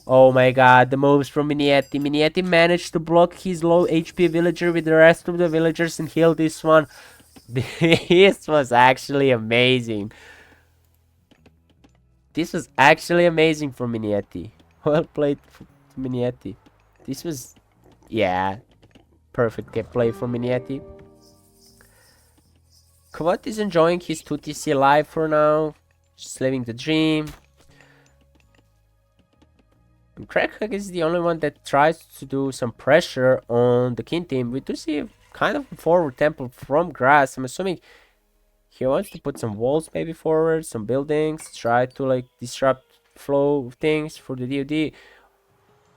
Oh my god, the moves from Minietti. Minietti managed to block his low HP villager with the rest of the villagers and heal this one. This was actually amazing. This was actually amazing for Minietti. Well played for Minietti. This was... Yeah. Perfect play for Minietti. Kvot is enjoying his 2TC life for now. Just living the dream. And Crackhack is the only one that tries to do some pressure on the KeeN team. We do see kind of a forward tempo from Grass. I'm assuming he wants to put some walls maybe forward, some buildings, try to like disrupt flow of things for the DoD.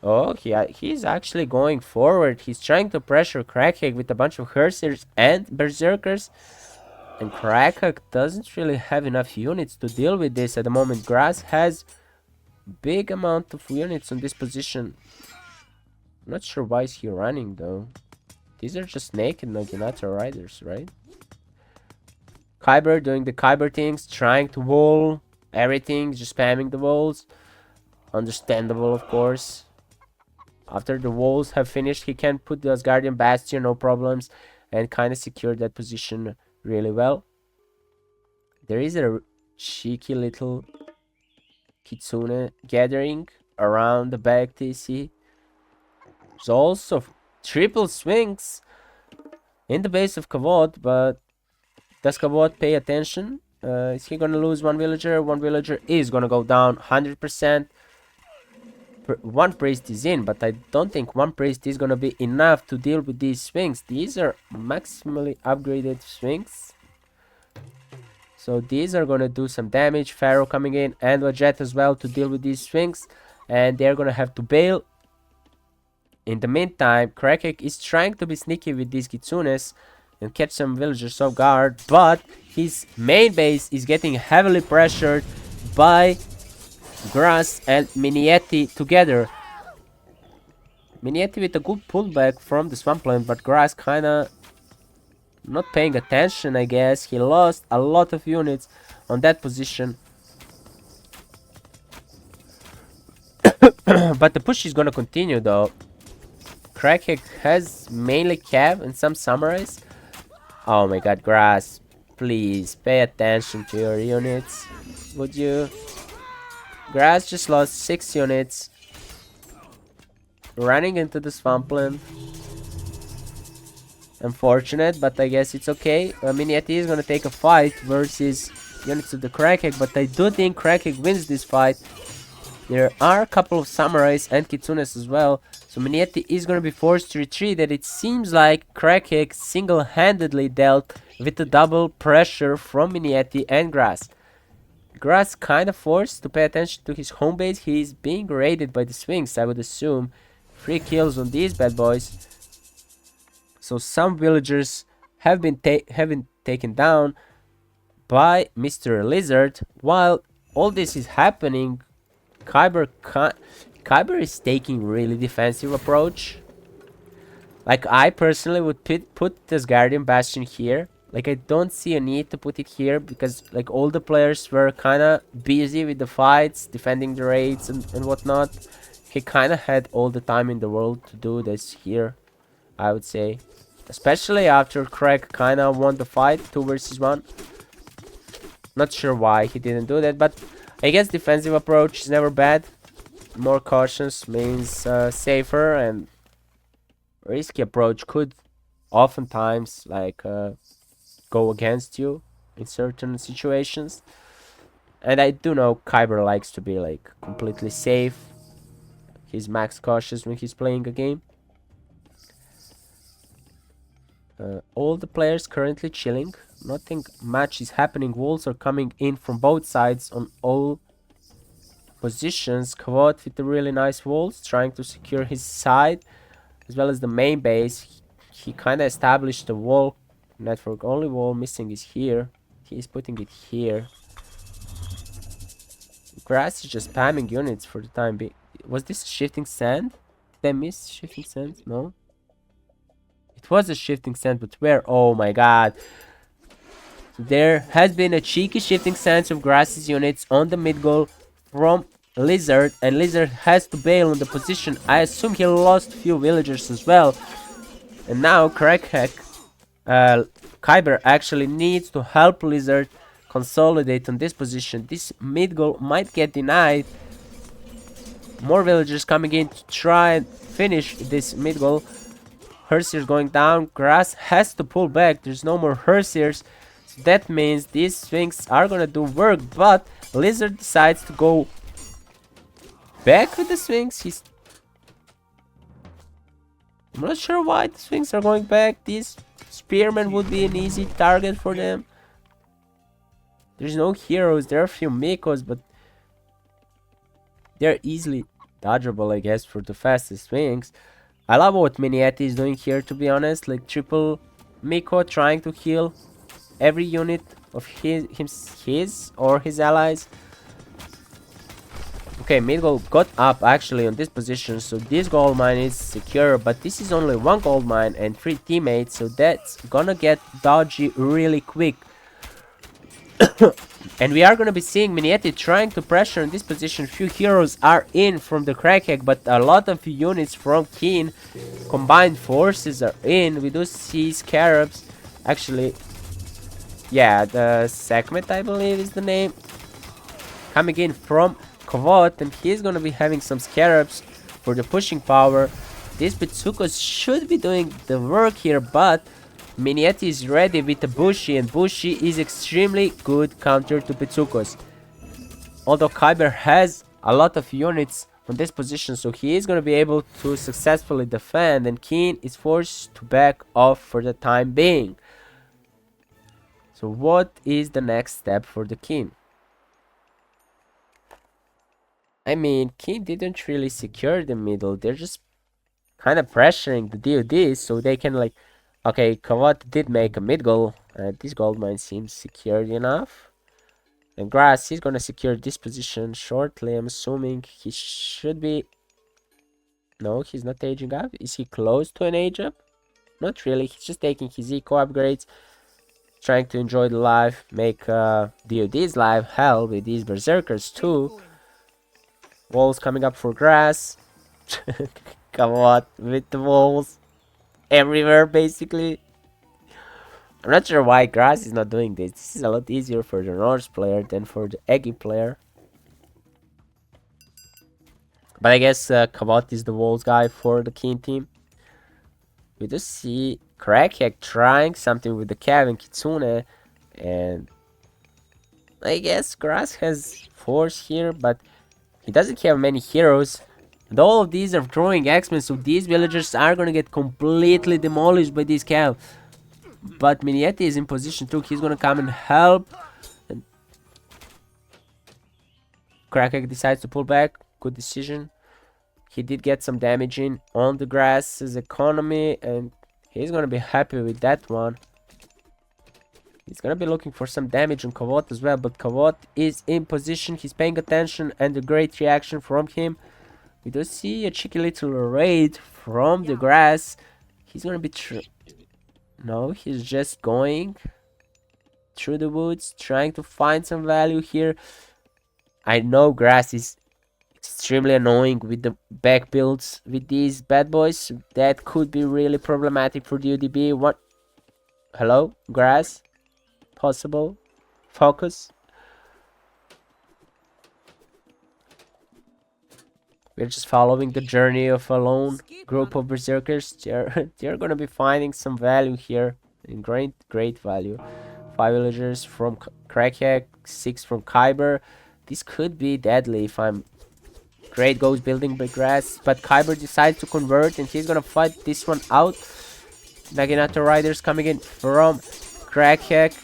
Oh, he's actually going forward. He's trying to pressure Crackhack with a bunch of Hersers and Berserkers. And Crackhack doesn't really have enough units to deal with this at the moment. Grass has big amount of units on this position. I'm not sure why is he running though. These are just naked Naginata riders, right? Kyber doing the Kyber things, trying to wall everything, just spamming the walls. Understandable, of course. After the walls have finished, he can put the Asgardian Bastion, no problems, and kind of secure that position really well. There is a cheeky little Kitsune gathering around the back TC. There's also triple swings in the base of Kavod, but does Kavod pay attention? Is he gonna lose one villager? One villager is gonna go down 100%. One priest is in, but I don't think one priest is gonna be enough to deal with these swings. These are maximally upgraded swings, so these are gonna do some damage. Pharaoh coming in and Wajet as well to deal with these swings, and they're gonna have to bail. In the meantime, Crackhack is trying to be sneaky with these Kitsunes and catch some villagers off guard, but his main base is getting heavily pressured by Grass and Minietti together. Minietti with a good pullback from the swampland, but Grass kinda not paying attention, I guess. He lost a lot of units on that position. But the push is gonna continue though. Crackhack has mainly Cav and some samurais. Oh my god, Grass, please pay attention to your units, would you? Grass just lost 6 units. Running into the swampland. Unfortunate, but I guess it's okay. Minietti is gonna take a fight versus units of the Crackhack, but I do think Crackhack wins this fight. There are a couple of samurais and kitsunes as well, so Minietti is gonna be forced to retreat, and it seems like Crackhack single-handedly dealt with the double pressure from Minietti and Grass. Grass kind of forced to pay attention to his home base. He's being raided by the swings, I would assume. 3 kills on these bad boys. So some villagers have been taken down by Mr. Lizard. While all this is happening, Kyber is taking really defensive approach. Like, I personally would put this Guardian Bastion here. Like, I don't see a need to put it here because, like, all the players were kind of busy with the fights, defending the raids and whatnot. He kind of had all the time in the world to do this here, I would say. Especially after Craig kind of won the fight 2 versus 1. Not sure why he didn't do that, but I guess defensive approach is never bad. More cautious means safer, and risky approach could oftentimes, like, go against you in certain situations. And I do know Kyber likes to be like completely safe. He's max cautious when he's playing a game. All the players currently chilling nothing much is happening. Walls are coming in from both sides on all positions. Kvot with the really nice walls, trying to secure his side as well as the main base. He kind of established the wall network. Only wall missing is here. He is putting it here. Grass is just spamming units for the time being. Was this shifting sand? Did I miss shifting sand? No. It was a shifting sand, but where? Oh my god. There has been a cheeky shifting sands of Grass's units on the mid goal from Lizard, and Lizard has to bail on the position. I assume he lost a few villagers as well. And now Crackhack, Kyber actually needs to help Lizard consolidate on this position. This mid goal might get denied. More villagers coming in to try and finish this mid goal. Herseers going down. Grass has to pull back. There's no more Herseers. So that means these Sphinx are gonna do work, but Lizard decides to go back with the Sphinx. I'm not sure why the Sphinx are going back. These Spearmen would be an easy target for them. There's no heroes. There are a few Mikos, but they're easily dodgeable, I guess, for the fastest Sphinx. I love what Miniati is doing here, to be honest. Like triple Miko trying to heal every unit of his or his allies. Okay, mid goal got up actually on this position, so this gold mine is secure, but this is only one gold mine and 3 teammates, so that's gonna get dodgy really quick. And we are gonna be seeing Miniati trying to pressure in this position. Few heroes are in from the Crackhack, but a lot of units from KeeN combined forces are in. We do see Scarabs, actually, yeah, the Sekhmet I believe is the name, coming in from Kvot, and he's gonna be having some Scarabs for the pushing power. These Bitsukos should be doing the work here, but Miniati is ready with the Bushi, and Bushi is extremely good counter to Bitsukos. Although Kyber has a lot of units on this position, so he is gonna be able to successfully defend, and KeeN is forced to back off for the time being. So what is the next step for the KeeN? I mean, KeeN didn't really secure the middle. They're just kind of pressuring the DoD so they can, like, okay, Kawat did make a mid goal. This gold mine seems secured enough. And Grass, he's gonna secure this position shortly. I'm assuming he should be... No, he's not aging up. Is he close to an age up? Not really. He's just taking his eco upgrades, trying to enjoy the life, make DoD's life hell with these berserkers too. Walls coming up for Grass. Come on, with the walls everywhere basically. I'm not sure why Grass is not doing this. This is a lot easier for the Norse player than for the Eggy player. But I guess Kavot is the walls guy for the KeeN team. We do see Crackhack trying something with the Cav and Kitsune, and I guess Grass has force here, but he doesn't have many heroes. And all of these are throwing X-Men, so these villagers are gonna get completely demolished by these Cav. But Miniati is in position too. He's gonna come and help. And Crackhack decides to pull back. Good decision. He did get some damage in on the Grass's economy, and he's gonna be happy with that one. He's gonna be looking for some damage on Kavot as well, but Kavot is in position. He's paying attention, and a great reaction from him. We do see a cheeky little raid from the Grass. He's gonna be no, he's just going through the woods, trying to find some value here. I know Grass is extremely annoying with the back builds with these bad boys. That could be really problematic for the UDB. What? Hello, Grass? Possible? Focus? We're just following the journey of a lone group of berserkers. They're gonna be finding some value here, in great value. 5 villagers from Crackhack, 6 from Kyber. This could be deadly if I'm... Great goes building by Grass, but Kyber decides to convert, and he's gonna fight this one out. Naginator Riders coming in from Crackhack.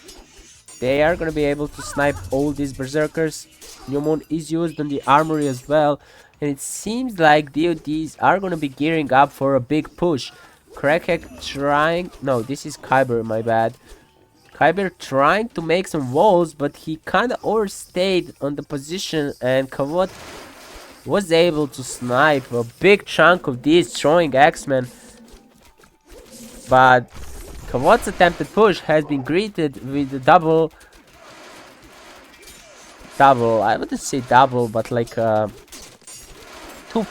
they are gonna be able to snipe all these berserkers. New Moon is used on the armory as well, and it seems like DoDs are gonna be gearing up for a big push. Crackhead trying, no, this is Kyber, my bad. Kyber trying to make some walls, but he kind of overstayed on the position, and Kavot was able to snipe a big chunk of these throwing X-Men. But Kavot's attempted push has been greeted with a double, I wouldn't say double, but like 2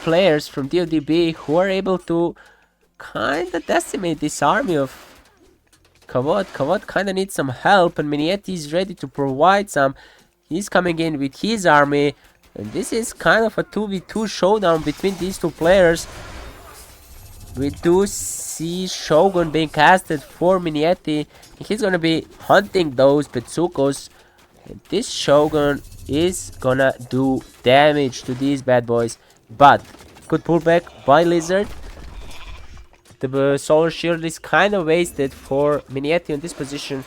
players from DoDB who are able to kind of decimate this army of Kavot. Kavot kind of needs some help, and Minietti is ready to provide some. He's coming in with his army, and this is kind of a 2v2 showdown between these 2 players. We do see Shogun being casted for Minietti. He's gonna be hunting those Betsukos, and this Shogun is gonna do damage to these bad boys. But good pullback by Lizard. The solar shield is kind of wasted for Minietti on this position.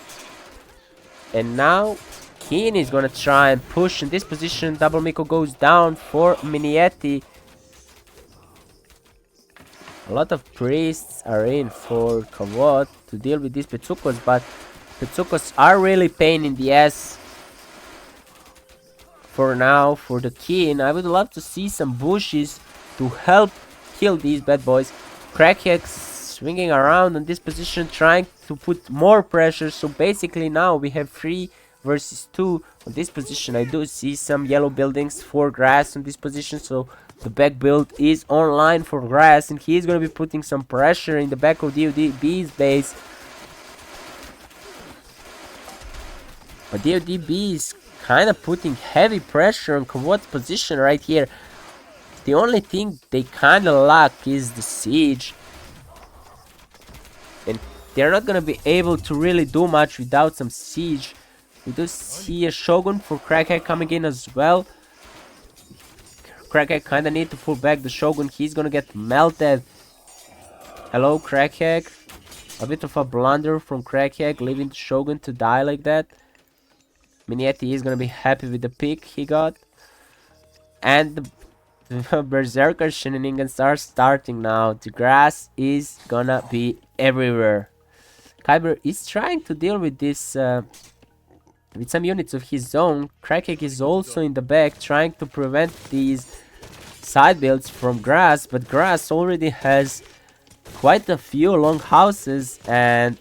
And now KeeN is gonna try and push in this position. Double Miko goes down for Minietti. A lot of priests are in for Kavot to deal with these Betsukos, but Betsukos are really pain in the ass for now for the KeeN. I would love to see some bushes to help kill these bad boys. Crackhead swinging around in this position, trying to put more pressure. So basically now we have 3 versus 2 on this position. I do see some yellow buildings for Grass on this position, so the back build is online for Grass, and he's gonna be putting some pressure in the back of DoDB's base. But DoDB is kind of putting heavy pressure on Kavot's position right here. The only thing they kind of lack is the siege, and they're not gonna be able to really do much without some siege. We do see a Shogun for Crackhead coming in as well. Crackhead kind of need to pull back the Shogun. He's gonna get melted. Hello, Crackhead. A bit of a blunder from Crackhead, leaving the Shogun to die like that. Minietti is gonna be happy with the pick he got. And the Berserker shenanigans are starting now. The Grass is gonna be everywhere. Kyber is trying to deal with this with some units of his own. Crackhead is also in the back trying to prevent these side builds from Grass, but Grass already has quite a few long houses, and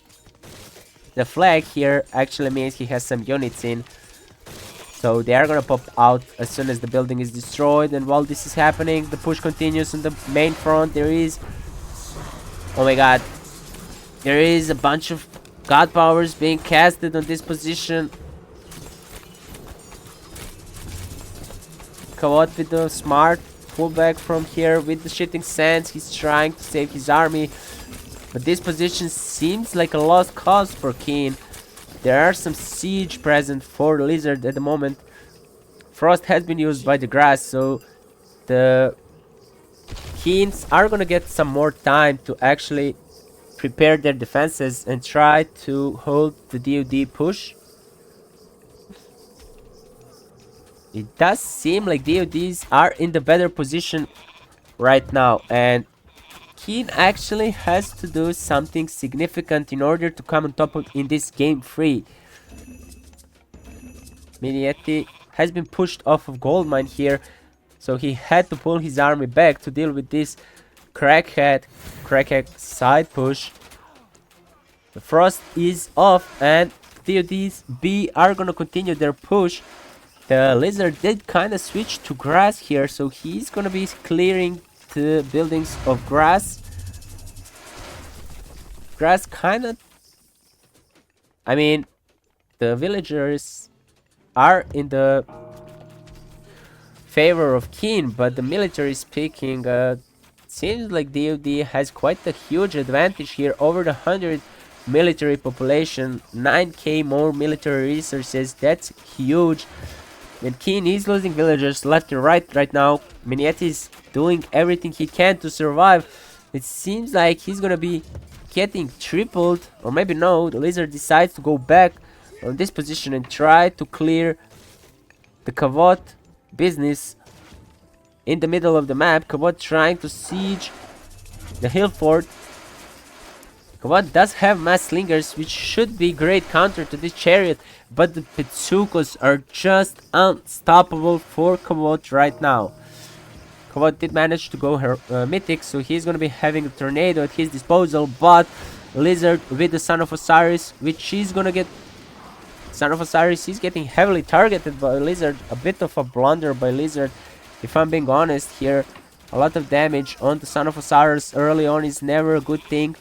the flag here actually means he has some units in. So they are gonna pop out as soon as the building is destroyed. And while this is happening, the push continues on the main front. There is, oh my god, there is a bunch of god powers being casted on this position. Kavot with the smart pullback from here with the shitting sands. He's trying to save his army, but this position seems like a lost cause for KeeN. There are some siege present for Lizard at the moment. Frost has been used by the Grass, so the KeeNs are gonna get some more time to actually prepare their defenses and try to hold the DoD push. It does seem like DoDs are in the better position right now, and KeeN actually has to do something significant in order to come on top of in this game 3. Minietti has been pushed off of Goldmine here, so he had to pull his army back to deal with this Crackhead side push. The Frost is off, and DoDs B are gonna continue their push. The Lizard did kind of switch to Grass here, so he's gonna be clearing the buildings of Grass. Grass kind of, I mean, the villagers are in the favor of KeeN, but the military speaking, seems like DoD has quite a huge advantage here over the 100 military population. 9k more military resources, that's huge. And KeeN is losing villagers left and right now. Minietti is doing everything he can to survive. It seems like he's gonna be getting tripled, or maybe no, the Lizard decides to go back on this position and try to clear the Kavod business in the middle of the map. Kavod trying to siege the hill fort. Kavod does have mass slingers, which should be great counter to this chariot, but the Pitsukos are just unstoppable for Kavod right now. Kavod did manage to go Mythic, so he's gonna be having a tornado at his disposal, but Lizard with the Son of Osiris, which is gonna get... Son of Osiris is getting heavily targeted by Lizard. A bit of a blunder by Lizard, if I'm being honest here. A lot of damage on the Son of Osiris early on is never a good thing.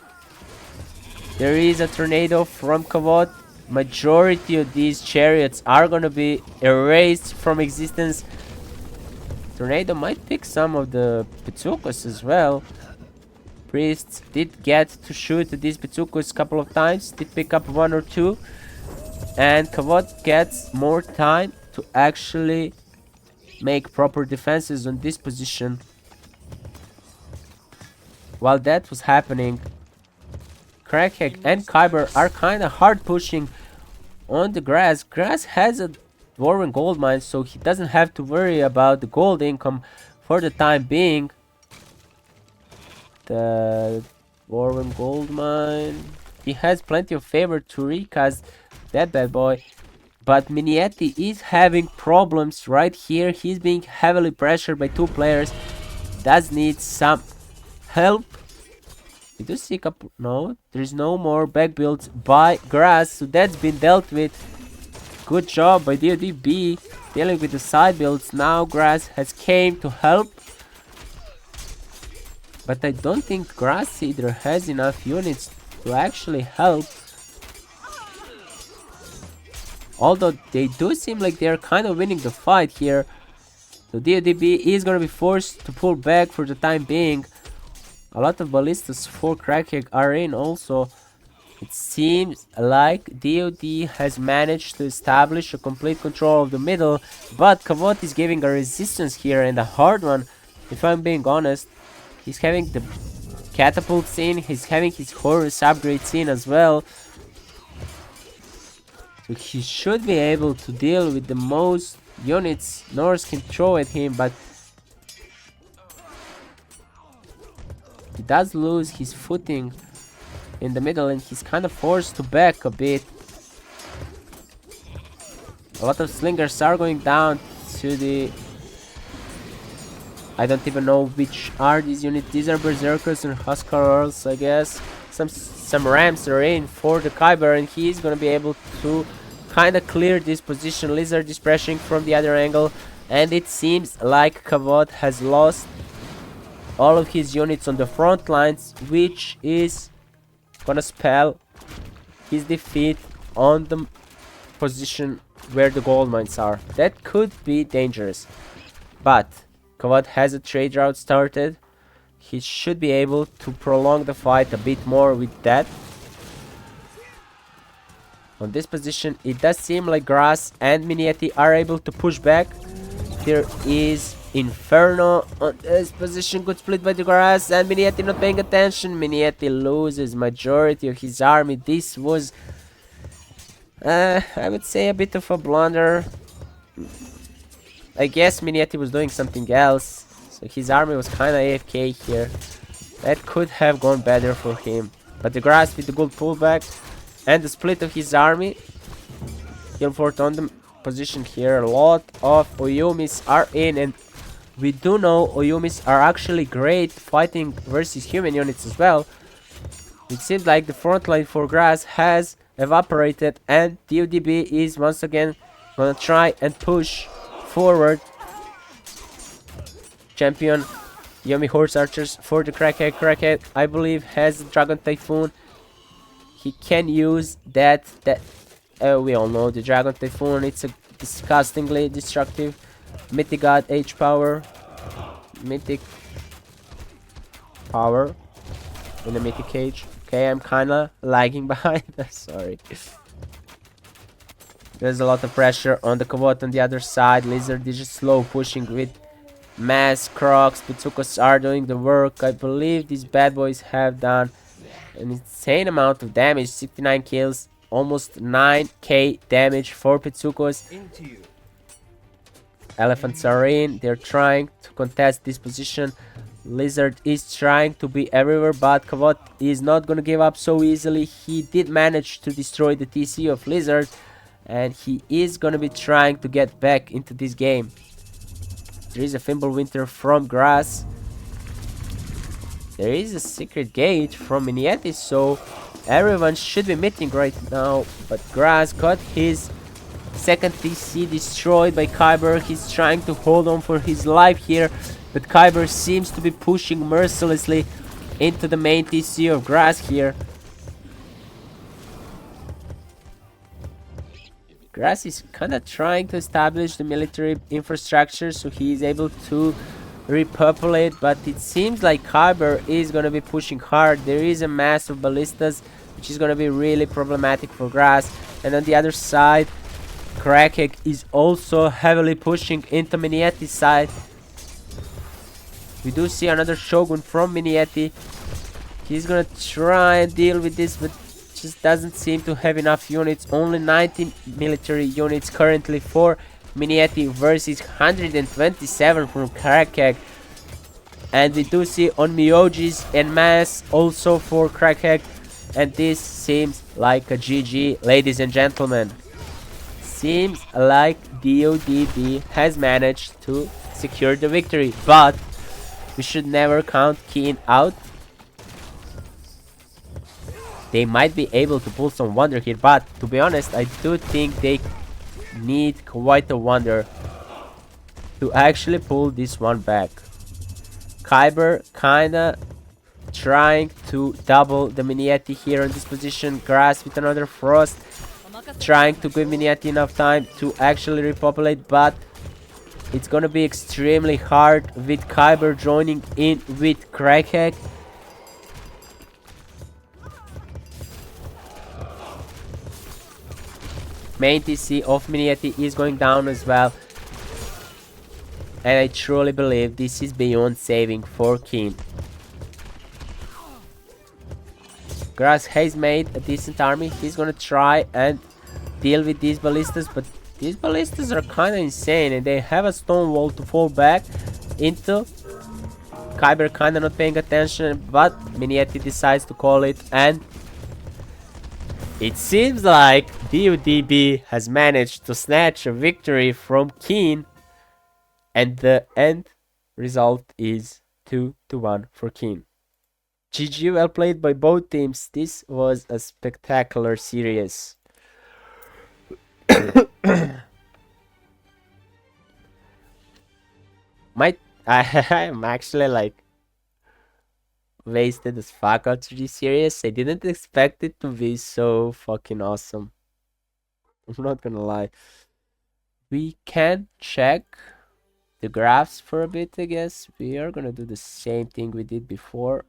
There is a tornado from Kavod. Majority of these chariots are gonna be erased from existence. Tornado might pick some of the Pitsukos as well. Priests did get to shoot these Pitsukos a couple of times. Did pick up one or two. And Kavod gets more time to actually make proper defenses on this position. While that was happening, Crackhead and Kyber are kind of hard pushing on the Grass. Grass has a Dwarven gold mine, so he doesn't have to worry about the gold income for the time being. The Dwarven gold mine, he has plenty of favor to recast that bad boy, but Minietti is having problems right here. He's being heavily pressured by two players. Does need some help. We do see a couple... No, there's no more back builds by Grass, so that's been dealt with. Good job by DoD dealing with the side builds. Now Grass has came to help, but I don't think Grass either has enough units to actually help. Although they do seem like they're kind of winning the fight here. So DoD is gonna be forced to pull back for the time being. A lot of ballistas for Crackhead are in also. It seems like DoD has managed to establish a complete control of the middle, but Kavod is giving a resistance here, and a hard one, if I'm being honest. He's having the catapult scene, he's having his Horus upgrade scene as well. So he should be able to deal with the most units Norse can throw at him, but he does lose his footing in the middle and he's kind of forced to back a bit. A lot of slingers are going down to the... I don't even know which are these units. These are Berserkers and Huskarls, I guess. Some Rams are in for the Kyber, and he's gonna be able to kind of clear this position. Lizard is pressuring from the other angle, and it seems like Kavod has lost all of his units on the front lines, which is gonna spell his defeat on the position where the gold mines are. That could be dangerous, but Kavod has a trade route started. He should be able to prolong the fight a bit more with that. On this position, it does seem like Grass and Minietti are able to push back. There is Inferno on this position. Good split by the Grass, and Minietti not paying attention. Minietti loses majority of his army. This was, I would say, a bit of a blunder. I guess Minietti was doing something else, so his army was kind of AFK here. That could have gone better for him. But the Grass with the good pullback and the split of his army. Hillfort on the position here. A lot of Oyumis are in, and we do know Oyumis are actually great fighting versus human units as well. It seems like the front line for Grass has evaporated, and DoDB is once again gonna try and push forward. Champion Yomi Horse Archers for the Crackhead. Crackhead, I believe, has Dragon Typhoon. He can use that. We all know the Dragon Typhoon. It's a disgustingly destructive. Mythic God H power. Mythic power in the Mythic Cage. Okay, I'm kinda lagging behind. Sorry. There's a lot of pressure on the Kavod on the other side. Lizard is just slow pushing with mass Crocs. Pitsukos are doing the work. I believe these bad boys have done an insane amount of damage. 69 kills. almost 9k damage for Pitsukos. Elephants are in. They're trying to contest this position. Lizard is trying to be everywhere, but Kavot is not going to give up so easily. He did manage to destroy the TC of Lizard, and he is going to be trying to get back into this game. There is a Fimbulwinter from Grass. There is a secret gate from Minieti, so everyone should be meeting right now. But Grass got his second TC destroyed by Kyber. He's trying to hold on for his life here, but Kyber seems to be pushing mercilessly into the main TC of Grass here. Grass is kind of trying to establish the military infrastructure so he is able to repopulate, but it seems like Kyber is going to be pushing hard. There is a mass of ballistas, which is going to be really problematic for Grass. And on the other side, Krakek is also heavily pushing into Minieti's side. We do see another Shogun from Minieti. He's gonna try and deal with this, but just doesn't seem to have enough units. Only 19 military units currently for Minieti versus 127 from Krakek. And we do see on Miyoji's en masse also for Krakek. And this seems like a GG, ladies and gentlemen. Seems like DoD has managed to secure the victory, but we should never count KeeN out. They might be able to pull some wonder here, but to be honest, I do think they need quite a wonder to actually pull this one back. Kyber kinda trying to double the Minieti here in this position. Grass with another Frost, trying to give Minieti enough time to actually repopulate, but it's gonna be extremely hard with Kyber joining in with Krakek. Main TC of Minieti is going down as well. And I truly believe this is beyond saving for KeeN. Grass has made a decent army. He's gonna try and deal with these ballistas, but these ballistas are kind of insane and they have a stone wall to fall back into. Kyber kind of not paying attention, but Minieti decides to call it, and it seems like DoD has managed to snatch a victory from KeeN, and the end result is 2-1 for KeeN. GG, well played by both teams. This was a spectacular series. I'm actually like wasted as fuck out to this series. I didn't expect it to be so fucking awesome. I'm not gonna lie. We can check the graphs for a bit, I guess. We are gonna do the same thing we did before.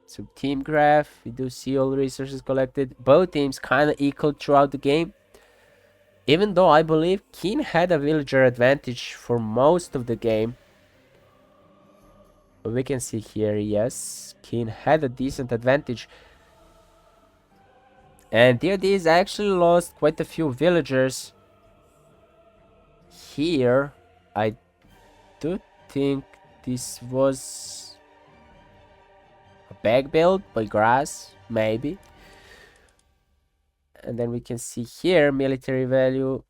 So team graph, we do see all resources collected. Both teams kind of equal throughout the game. Even though I believe KeeN had a villager advantage for most of the game. But we can see here, yes, KeeN had a decent advantage. And DoD's actually lost quite a few villagers. Here, I do think this was a bag build by Grass, maybe. And then we can see here military value.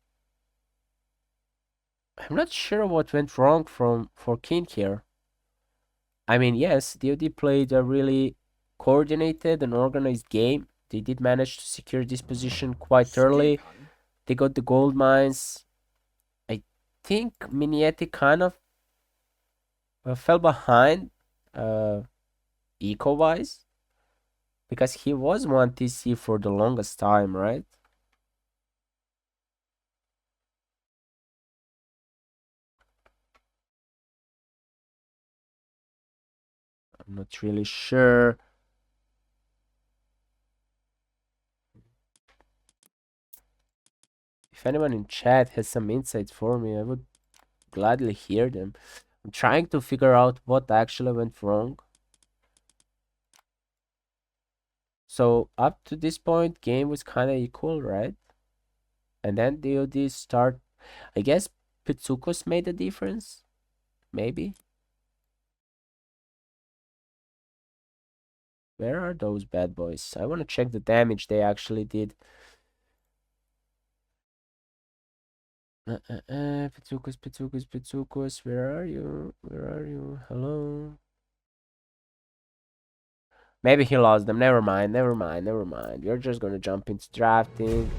I'm not sure what went wrong for KeeN here. I mean, yes, DoD played a really coordinated and organized game. They did manage to secure this position quite early. They got the gold mines. I think Minieti kind of fell behind eco-wise, because he was 1 TC for the longest time, right? I'm not really sure. If anyone in chat has some insights for me, I would gladly hear them. I'm trying to figure out what actually went wrong. So up to this point, game was kind of equal, right? And then DoD start. I guess Pitsukos made a difference, maybe. Where are those bad boys? I want to check the damage they actually did. Pitsukos, Pitsukos, Pitsukos, where are you? Where are you? Hello? Maybe he lost them. Never mind, never mind, never mind. We're just gonna jump into drafting.